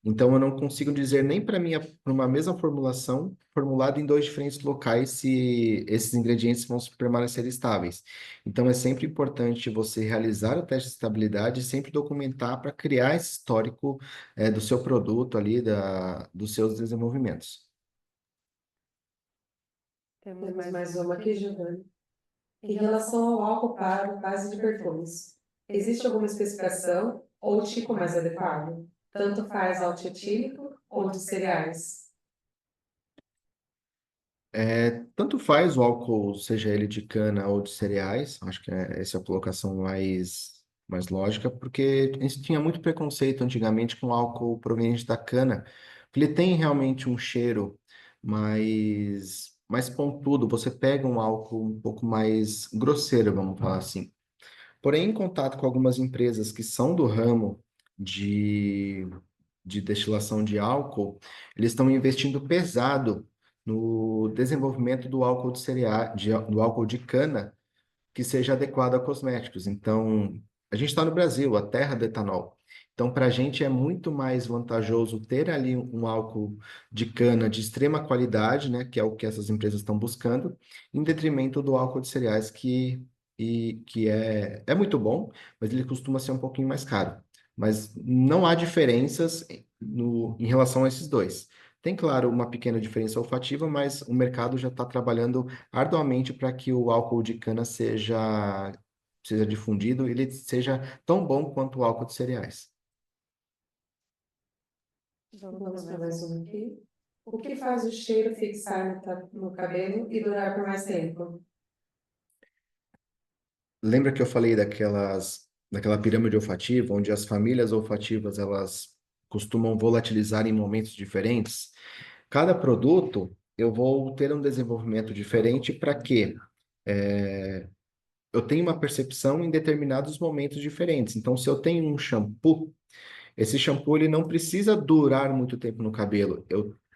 Então, eu não consigo dizer nem para uma mesma formulação, formulada em dois diferentes locais, se esses ingredientes vão permanecer estáveis. Então, é sempre importante você realizar o teste de estabilidade e sempre documentar para criar esse histórico, do seu produto ali, dos seus desenvolvimentos. Temos Temos mais mais uma uma aqui, aqui. Giovanni. Em Em relação relação ao ao álcool álcool para para base base de de perfumes, perfumes, existe existe alguma alguma especificação especificação ou ou tipo tipo mais mais adequado? adequado? Tanto Tanto faz faz altíetílico altíetílico ou ou de de cereais? cereais? Tanto faz o álcool, seja ele de cana ou de cereais, acho que essa é a colocação mais lógica, porque a gente tinha muito preconceito antigamente com álcool proveniente da cana, porque ele tem realmente um cheiro mais pontudo, você pega um álcool um pouco mais grosseiro, vamos falar assim. Porém, em contato com algumas empresas que são do ramo de, de destilação de álcool, eles estão investindo pesado no desenvolvimento do álcool de cereais, do álcool de cana, que seja adequado a cosméticos. Então, a gente está no Brasil, a terra do etanol. Então, para a gente é muito mais vantajoso ter ali um álcool de cana de extrema qualidade, né, que é o que essas empresas estão buscando, em detrimento do álcool de cereais que é muito bom, mas ele costuma ser um pouquinho mais caro. Mas não há diferenças em relação a esses dois. Tem, claro, uma pequena diferença olfativa, mas o mercado já está trabalhando arduamente para que o álcool de cana seja difundido e ele seja tão bom quanto o álcool de cereais. Vamos para Vamos para mais mais uma uma aqui. aqui. O que faz o cheiro fixar no cabelo e durar por mais tempo? Lembra que eu falei daquela pirâmide olfativa, onde as famílias olfativas elas costumam volatilizar em momentos diferentes? Cada produto eu vou ter um desenvolvimento diferente para quê? Eu tenho uma percepção em determinados momentos diferentes. Então, se eu tenho um shampoo, esse shampoo ele não precisa durar muito tempo no cabelo.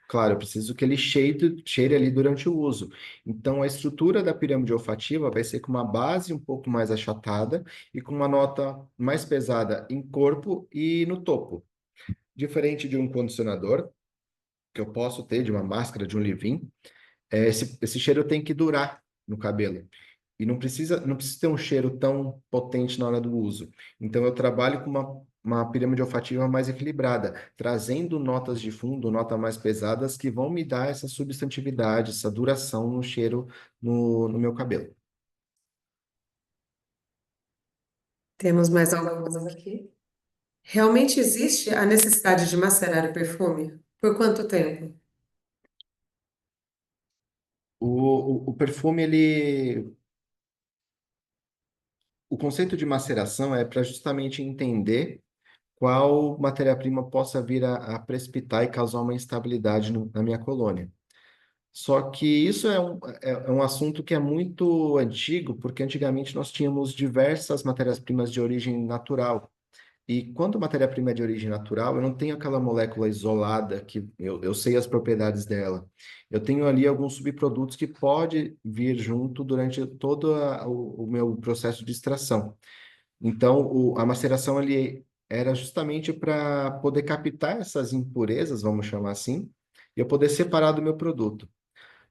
Claro, eu preciso que ele cheire ali durante o uso. Então, a estrutura da pirâmide olfativa vai ser com uma base um pouco mais achatada e com uma nota mais pesada em corpo e no topo. Diferente de um condicionador, que eu posso ter, de uma máscara, de um leave-in, esse cheiro tem que durar no cabelo. E não precisa ter um cheiro tão potente na hora do uso. Então, eu trabalho com uma pirâmide olfativa mais equilibrada, trazendo notas de fundo, notas mais pesadas, que vão me dar essa substantividade, essa duração no cheiro no meu cabelo. Temos mais algumas aqui. Realmente existe a necessidade de macerar o perfume? Por quanto tempo? O perfume, o conceito de maceração é para justamente entender qual matéria-prima possa vir a precipitar e causar uma instabilidade na minha colônia. Só que isso é um assunto que é muito antigo, porque antigamente nós tínhamos diversas matérias-primas de origem natural. E quando a matéria-prima é de origem natural, eu não tenho aquela molécula isolada que eu sei as propriedades dela. Eu tenho ali alguns subprodutos que pode vir junto durante todo o meu processo de extração. Então, a maceração ali era justamente para poder captar essas impurezas, vamos chamar assim, e eu poder separar do meu produto.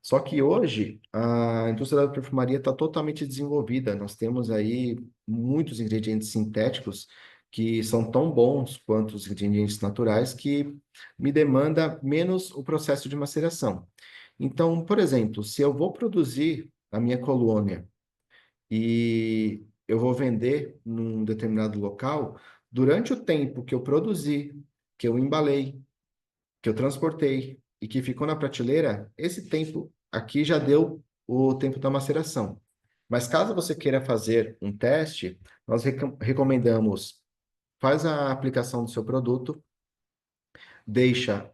Só que hoje a indústria da perfumaria está totalmente desenvolvida. Nós temos aí muitos ingredientes sintéticos que são tão bons quanto os ingredientes naturais que me demanda menos o processo de maceração. Então, por exemplo, se eu vou produzir a minha colônia e eu vou vender num determinado local, durante o tempo que eu produzi, que eu embalei, que eu transportei e que ficou na prateleira, esse tempo aqui já deu o tempo da maceração. Mas caso você queira fazer um teste, nós recomendamos, faz a aplicação do seu produto, deixa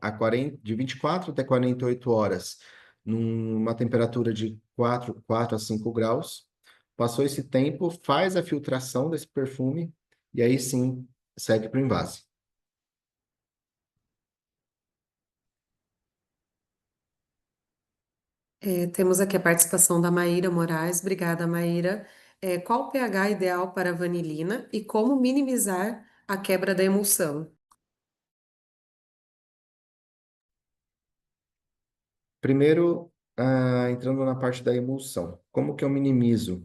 de 24 até 48 horas numa temperatura de 4 a 5 graus. Passou esse tempo, faz a filtração desse perfume e aí sim segue para o envase. Temos aqui a participação da Maíra Moraes. Obrigada, Maíra. Qual o pH ideal para a vanilina e como minimizar a quebra da emulsão? Primeiro, entrando na parte da emulsão, como que eu minimizo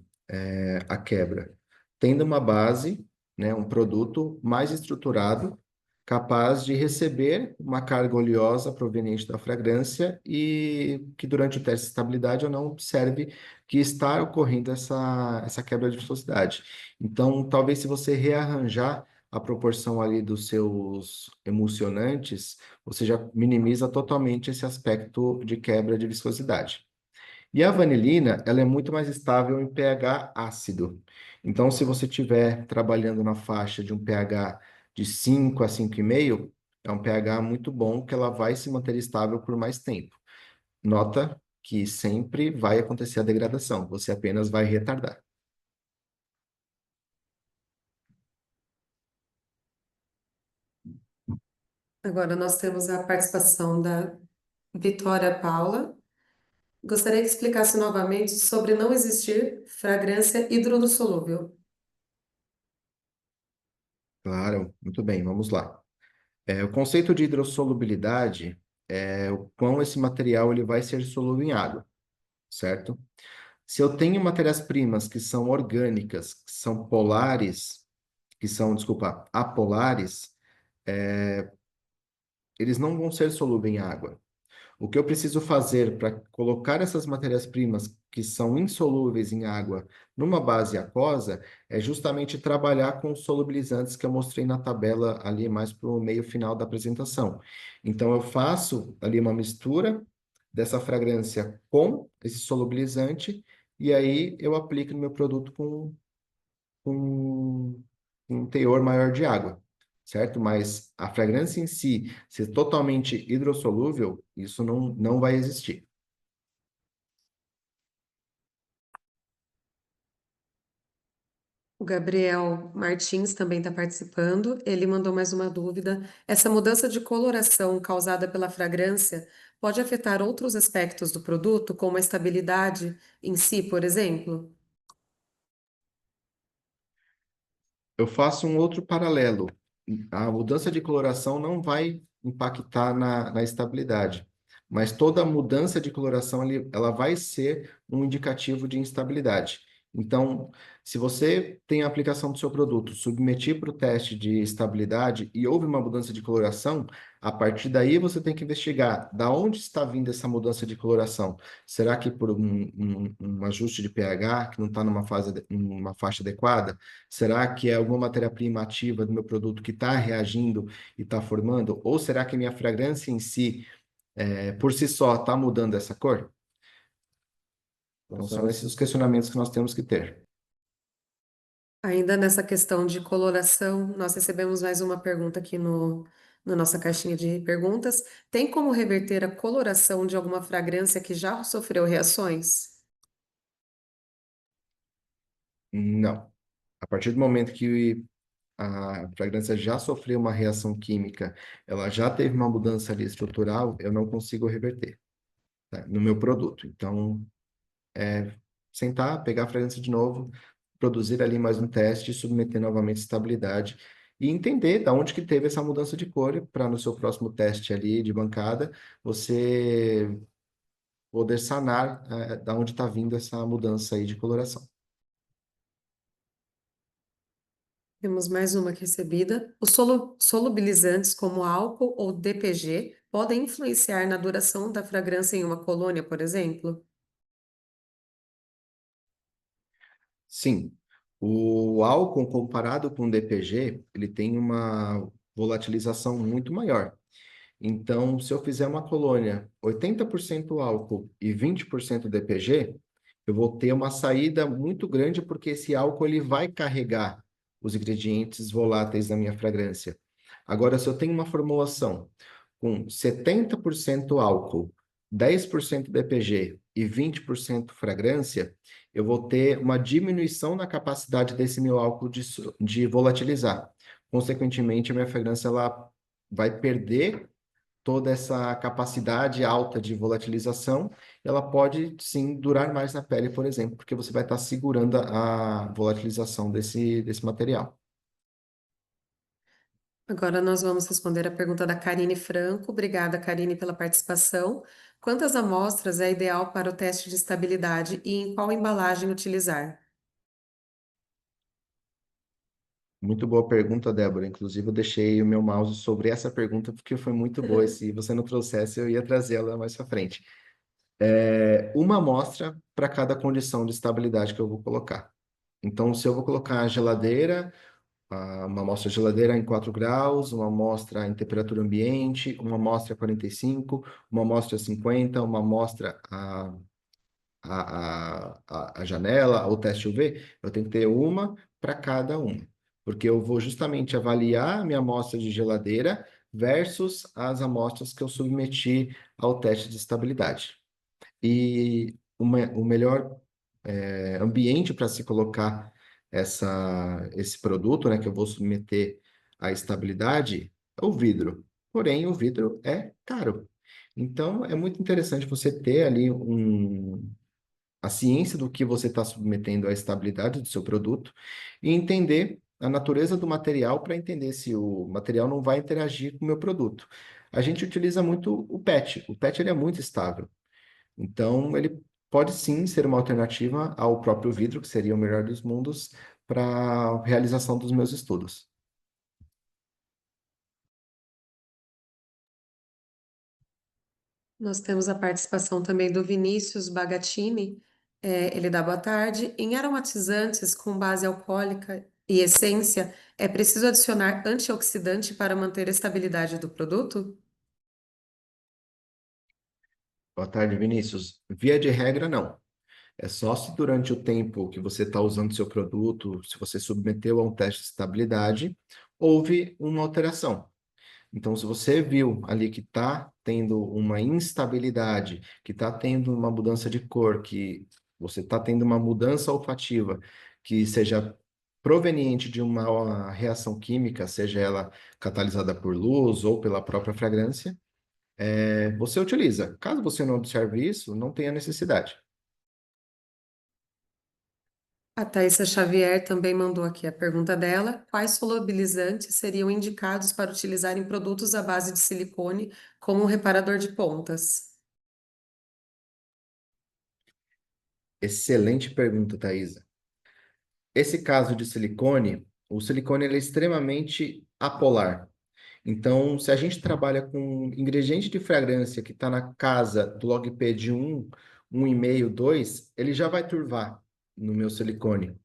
a quebra? Tendo uma base, né, um produto mais estruturado, capaz de receber uma carga oleosa proveniente da fragrância e que durante o teste de estabilidade eu não observe que está ocorrendo essa quebra de viscosidade. Então, talvez se você rearranjar a proporção ali dos seus emulsionantes, você já minimiza totalmente esse aspecto de quebra de viscosidade. E a vanilina, ela é muito mais estável em pH ácido. Então, se você estiver trabalhando na faixa de um pH de 5 a 5,5, é um pH muito bom que ela vai se manter estável por mais tempo. Nota que sempre vai acontecer a degradação, você apenas vai retardar. Agora nós temos a participação da Vitória Paula. Gostaria que explicasse novamente sobre não existir fragrância hidrossolúvel. Claro, muito bem, vamos lá. O conceito de hidrossolubilidade é o quão esse material ele vai ser solúvel em água, certo? Se eu tenho matérias-primas que são orgânicas, que são polares, desculpa, apolares, eles não vão ser solúveis em água. O que eu preciso fazer para colocar essas matérias-primas que são insolúveis em água numa base aquosa é justamente trabalhar com os solubilizantes que eu mostrei na tabela ali mais para o meio final da apresentação. Então, eu faço ali uma mistura dessa fragrância com esse solubilizante e aí eu aplico no meu produto com um teor maior de água, certo? Mas a fragrância em si ser totalmente hidrossolúvel, isso não vai existir. O Gabriel Martins também está participando. Ele mandou mais uma dúvida. Essa mudança de coloração causada pela fragrância pode afetar outros aspectos do produto, como a estabilidade em si, por exemplo? Eu faço um outro paralelo. A mudança de coloração não vai impactar na estabilidade, mas toda mudança de coloração ela vai ser um indicativo de instabilidade. Então, se você tem a aplicação do seu produto, submeter para o teste de estabilidade e houve uma mudança de coloração, a partir daí você tem que investigar da onde está vindo essa mudança de coloração. Será que por um ajuste de pH que não está numa faixa adequada? Será que é alguma matéria-prima ativa do meu produto que está reagindo e está formando? Ou será que minha fragrância em si, por si só, está mudando essa cor? Então, são esses os questionamentos que nós temos que ter. Ainda nessa questão de coloração, nós recebemos mais uma pergunta aqui na nossa caixinha de perguntas. Tem como reverter a coloração de alguma fragrância que já sofreu reações? Não. A partir do momento que a fragrância já sofreu uma reação química, ela já teve uma mudança ali estrutural, eu não consigo reverter, tá, no meu produto. Então, sentar, pegar a fragrância de novo, produzir ali mais um teste, submeter novamente estabilidade e entender da onde que teve essa mudança de cor para no seu próximo teste ali de bancada, você poder sanar da onde está vindo essa mudança aí de coloração. Temos mais uma aqui recebida. Os solubilizantes como álcool ou DPG podem influenciar na duração da fragrância em uma colônia, por exemplo? Sim, o álcool comparado com o DPG, ele tem uma volatilização muito maior. Então, se eu fizer uma colônia 80% álcool e 20% DPG, eu vou ter uma saída muito grande porque esse álcool ele vai carregar os ingredientes voláteis da minha fragrância. Agora, se eu tenho uma formulação com 70% álcool, 10% DPG e 20% fragrância, eu vou ter uma diminuição na capacidade desse meu álcool de volatilizar. Consequentemente, a minha fragrância ela vai perder toda essa capacidade alta de volatilização, ela pode sim durar mais na pele, por exemplo, porque você vai estar segurando a volatilização desse material. Agora nós vamos responder a pergunta da Karine Franco. Obrigada, Karine, pela participação. Quantas amostras é ideal para o teste de estabilidade e em qual embalagem utilizar? Muito boa pergunta, Débora. Inclusive, eu deixei o meu mouse sobre essa pergunta porque foi muito boa. E se você não trouxesse, eu ia trazê-la mais para frente. Uma amostra para cada condição de estabilidade que eu vou colocar. Então, se eu vou colocar a geladeira, uma amostra de geladeira em 4 graus, uma amostra em temperatura ambiente, uma amostra a 45, uma amostra a 50, uma amostra a janela, o teste UV, eu tenho que ter uma para cada uma, porque eu vou justamente avaliar a minha amostra de geladeira versus as amostras que eu submeti ao teste de estabilidade. E o melhor ambiente para se colocar esse produto, né, que eu vou submeter à estabilidade, é o vidro. Porém, o vidro é caro. Então, é muito interessante você ter ali a ciência do que você está submetendo à estabilidade do seu produto e entender a natureza do material para entender se o material não vai interagir com o meu produto. A gente utiliza muito o PET. O PET ele é muito estável. Então, ele pode sim ser uma alternativa ao próprio vidro, que seria o melhor dos mundos, para a realização dos meus estudos. Nós temos a participação também do Vinícius Bagatini. Ele dá boa tarde. Em aromatizantes com base alcoólica e essência, é preciso adicionar antioxidante para manter a estabilidade do produto? Boa tarde, Vinícius. Via de regra, não. É só se durante o tempo que você está usando seu produto, se você submeteu a um teste de estabilidade, houve uma alteração. Então, se você viu ali que está tendo uma instabilidade, que está tendo uma mudança de cor, que você está tendo uma mudança olfativa, que seja proveniente de uma reação química, seja ela catalisada por luz ou pela própria fragrância, você utiliza. Caso você não observe isso, não tenha necessidade. A Thaisa Xavier também mandou aqui a pergunta dela: quais solubilizantes seriam indicados para utilizar em produtos à base de silicone como um reparador de pontas? Excelente pergunta, Thaisa. Esse caso de silicone, o silicone ele é extremamente apolar. Então, se a gente trabalha com ingrediente de fragrância que está na casa do log-P de 1, 1,5, 2, ele já vai turvar no meu silicone.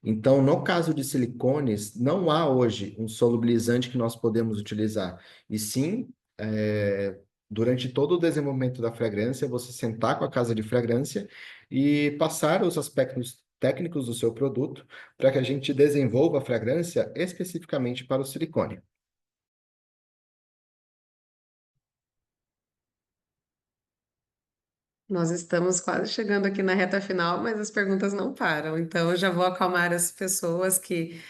Então, no caso de silicones, não há hoje um solubilizante que nós podemos utilizar. E sim, durante todo o desenvolvimento da fragrância, você sentar com a casa de fragrância e passar os aspectos técnicos do seu produto para que a gente desenvolva a fragrância especificamente para o silicone. Nós estamos quase chegando aqui na reta final, mas as perguntas não param. Então, eu já vou acalmar as pessoas que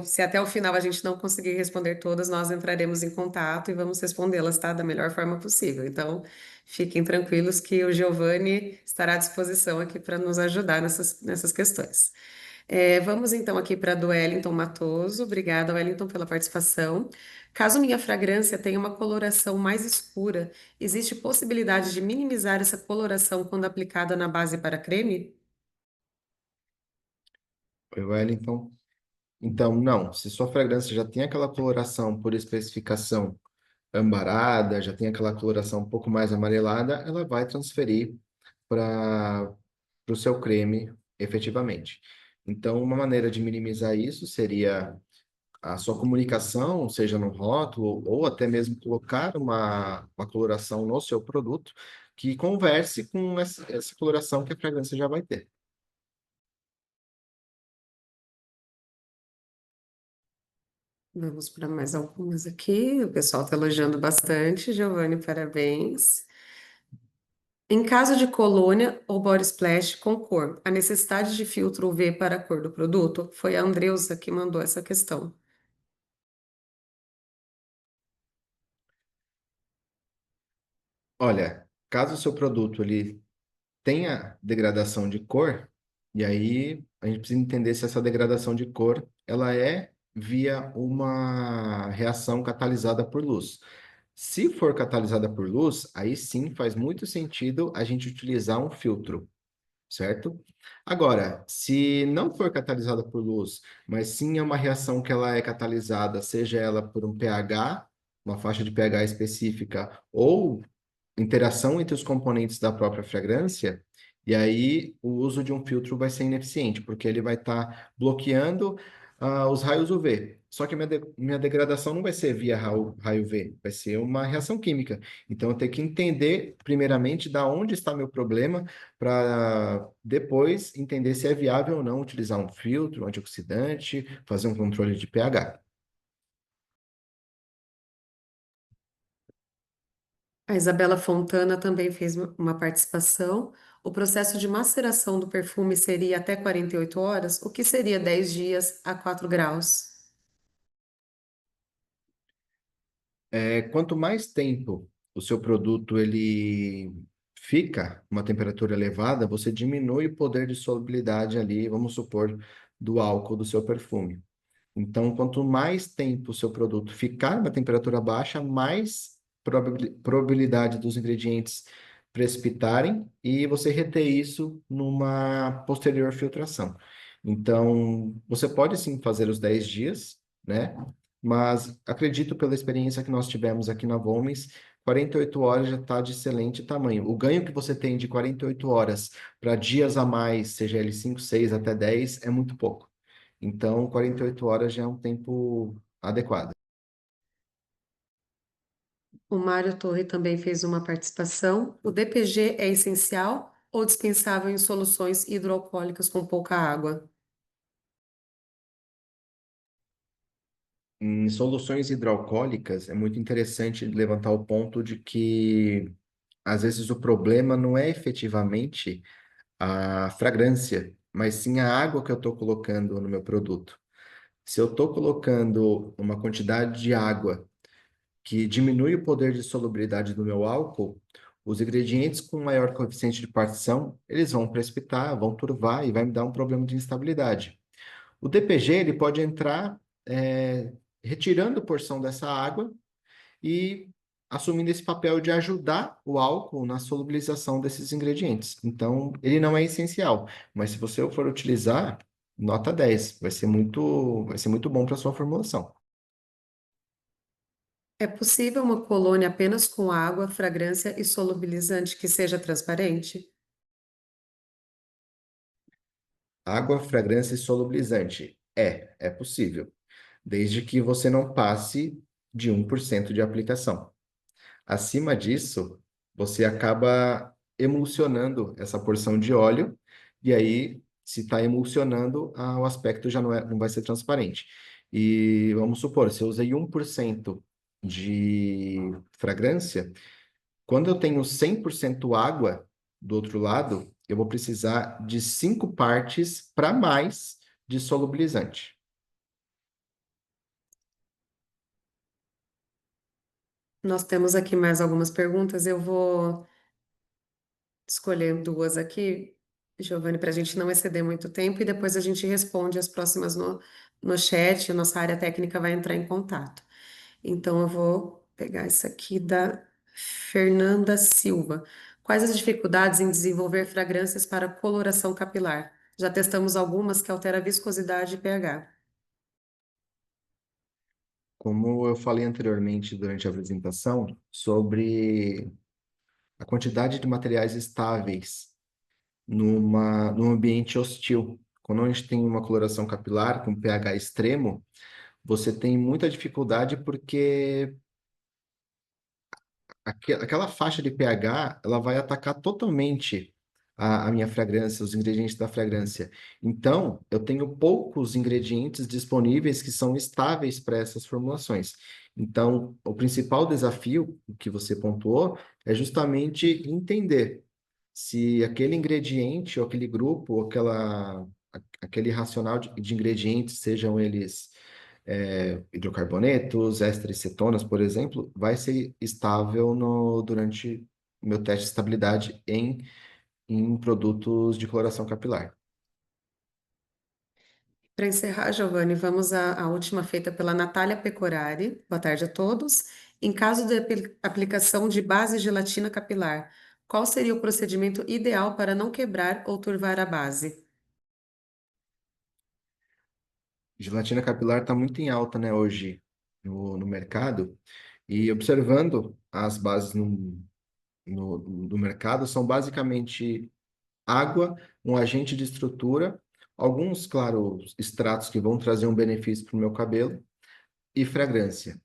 se até o final a gente não conseguir responder todas, nós entraremos em contato e vamos respondê-las, tá? Da melhor forma possível. Então, fiquem tranquilos que o Giovanni estará à disposição aqui para nos ajudar nessas questões. Vamos então aqui para a do Wellington Matoso. Obrigada, Wellington, pela participação. Caso minha fragrância tenha uma coloração mais escura, existe possibilidade de minimizar essa coloração quando aplicada na base para creme? Oi, Wellington. Então, não, se sua fragrância já tem aquela coloração por especificação ambarada, já tem aquela coloração um pouco mais amarelada, ela vai transferir para o seu creme efetivamente. Então, uma maneira de minimizar isso seria a sua comunicação, seja no rótulo ou até mesmo colocar uma coloração no seu produto que converse com essa coloração que a fragrância já vai ter. Vamos para mais algumas aqui. O pessoal está elogiando bastante. Giovanni, parabéns. Em caso de colônia ou body splash com cor, a necessidade de filtro UV para a cor do produto? Foi a Andreusa que mandou essa questão. Olha, caso o seu produto ele tenha degradação de cor, e aí a gente precisa entender se essa degradação de cor ela é via uma reação catalisada por luz. Se for catalisada por luz, aí sim faz muito sentido a gente utilizar um filtro, certo? Agora, se não for catalisada por luz, mas sim é uma reação que ela é catalisada, seja ela por um pH, uma faixa de pH específica, ou interação entre os componentes da própria fragrância, e aí o uso de um filtro vai ser ineficiente, porque ele vai estar bloqueando os raios UV. Só que minha degradação não vai ser via raio UV, vai ser uma reação química. Então eu tenho que entender, primeiramente, da onde está meu problema, para depois entender se é viável ou não utilizar um filtro, um antioxidante, fazer um controle de pH. A Isabela Fontana também fez uma participação. O processo de maceração do perfume seria até 48 horas, o que seria 10 dias a 4 graus. Quanto mais tempo o seu produto ele fica uma temperatura elevada, você diminui o poder de solubilidade ali, vamos supor, do álcool do seu perfume. Então, quanto mais tempo o seu produto ficar numa temperatura baixa, mais probabilidade dos ingredientes precipitarem e você reter isso numa posterior filtração. Então, você pode sim fazer os 10 dias, né? Mas acredito pela experiência que nós tivemos aqui na Volmes, 48 horas já está de excelente tamanho. O ganho que você tem de 48 horas para dias a mais, seja ele 5, 6 até 10, é muito pouco. Então, 48 horas já é um tempo adequado. O Mário Torre também fez uma participação. O DPG é essencial ou dispensável em soluções hidroalcoólicas com pouca água? Em soluções hidroalcoólicas, é muito interessante levantar o ponto de que, às vezes, o problema não é efetivamente a fragrância, mas sim a água que eu estou colocando no meu produto. Se eu estou colocando uma quantidade de água que diminui o poder de solubilidade do meu álcool, os ingredientes com maior coeficiente de partição, eles vão precipitar, vão turvar e vai me dar um problema de instabilidade. O DPG ele pode entrar retirando porção dessa água e assumindo esse papel de ajudar o álcool na solubilização desses ingredientes. Então, ele não é essencial, mas se você for utilizar, nota 10, vai ser muito bom para sua formulação. É possível uma colônia apenas com água, fragrância e solubilizante que seja transparente? Água, fragrância e solubilizante. É possível, desde que você não passe de 1% de aplicação. Acima disso, você acaba emulsionando essa porção de óleo, e aí se está emulsionando, o aspecto já não vai ser transparente. E vamos supor, se eu usei 1% de fragrância, quando eu tenho 100% água do outro lado, eu vou precisar de 5 partes para mais de solubilizante. Nós temos aqui mais algumas perguntas. Eu vou escolher duas aqui, Giovanni, para a gente não exceder muito tempo e depois a gente responde as próximas no chat. A nossa área técnica vai entrar em contato. Então, eu vou pegar isso aqui da Fernanda Silva. Quais as dificuldades em desenvolver fragrâncias para coloração capilar? Já testamos algumas que alteram a viscosidade e pH. Como eu falei anteriormente durante a apresentação, sobre a quantidade de materiais estáveis num ambiente hostil. Quando a gente tem uma coloração capilar com pH extremo, você tem muita dificuldade porque aquela faixa de pH, ela vai atacar totalmente a minha fragrância, os ingredientes da fragrância. Então, eu tenho poucos ingredientes disponíveis que são estáveis para essas formulações. Então, o principal desafio que você pontuou é justamente entender se aquele ingrediente, ou aquele grupo, ou aquele racional de ingredientes, sejam eles hidrocarbonetos, ésteres cetonas, por exemplo, vai ser estável durante o meu teste de estabilidade em produtos de coloração capilar. Para encerrar, Giovanni, vamos à última feita pela Natália Pecorari. Boa tarde a todos. Em caso de aplicação de base gelatina capilar, qual seria o procedimento ideal para não quebrar ou turvar a base? Gelatina capilar está muito em alta, né, hoje no mercado, e observando as bases no mercado, são basicamente água, um agente de estrutura, alguns, claro, extratos que vão trazer um benefício para o meu cabelo, e fragrância.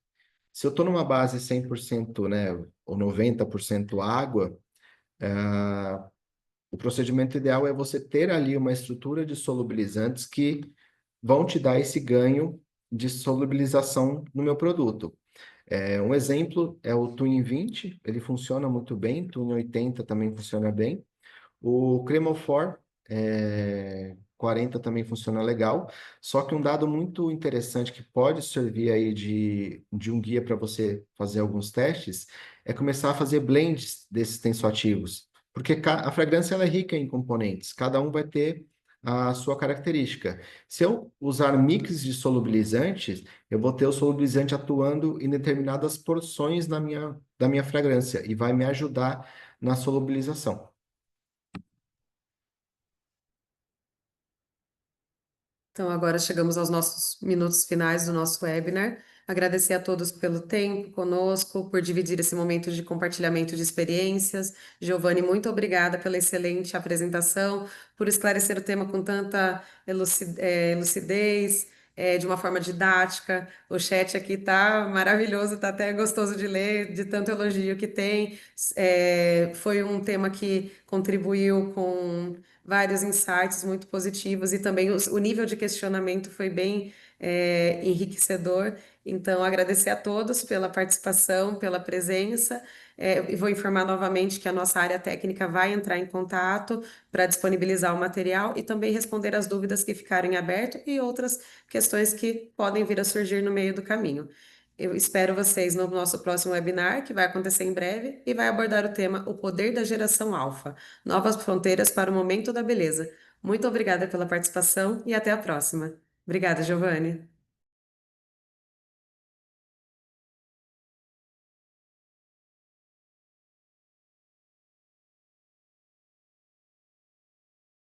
Se eu estou numa base 100%, né, ou 90% água, o procedimento ideal é você ter ali uma estrutura de solubilizantes que vão te dar esse ganho de solubilização no meu produto. Um exemplo é o Twin 20, ele funciona muito bem, Twin 80 também funciona bem. O Cremofor 40 também funciona legal, só que um dado muito interessante que pode servir aí de um guia para você fazer alguns testes é começar a fazer blends desses tensoativos, porque a fragrância ela é rica em componentes, cada um vai ter a sua característica. Se eu usar mix de solubilizantes, eu vou ter o solubilizante atuando em determinadas porções da minha fragrância e vai me ajudar na solubilização. Então, agora chegamos aos nossos minutos finais do nosso webinar. Agradecer a todos pelo tempo conosco, por dividir esse momento de compartilhamento de experiências. Giovanni, muito obrigada pela excelente apresentação, por esclarecer o tema com tanta lucidez, de uma forma didática. O chat aqui tá maravilhoso, tá até gostoso de ler, de tanto elogio que tem. Foi um tema que contribuiu com vários insights muito positivos e também o nível de questionamento foi bem enriquecedor. Então, agradecer a todos pela participação, pela presença. E vou informar novamente que a nossa área técnica vai entrar em contato para disponibilizar o material e também responder as dúvidas que ficarem abertas e outras questões que podem vir a surgir no meio do caminho. Eu espero vocês no nosso próximo webinar, que vai acontecer em breve, e vai abordar o tema O Poder da Geração Alfa, Novas Fronteiras para o Momento da Beleza. Muito obrigada pela participação e até a próxima. Obrigada, Giovanni.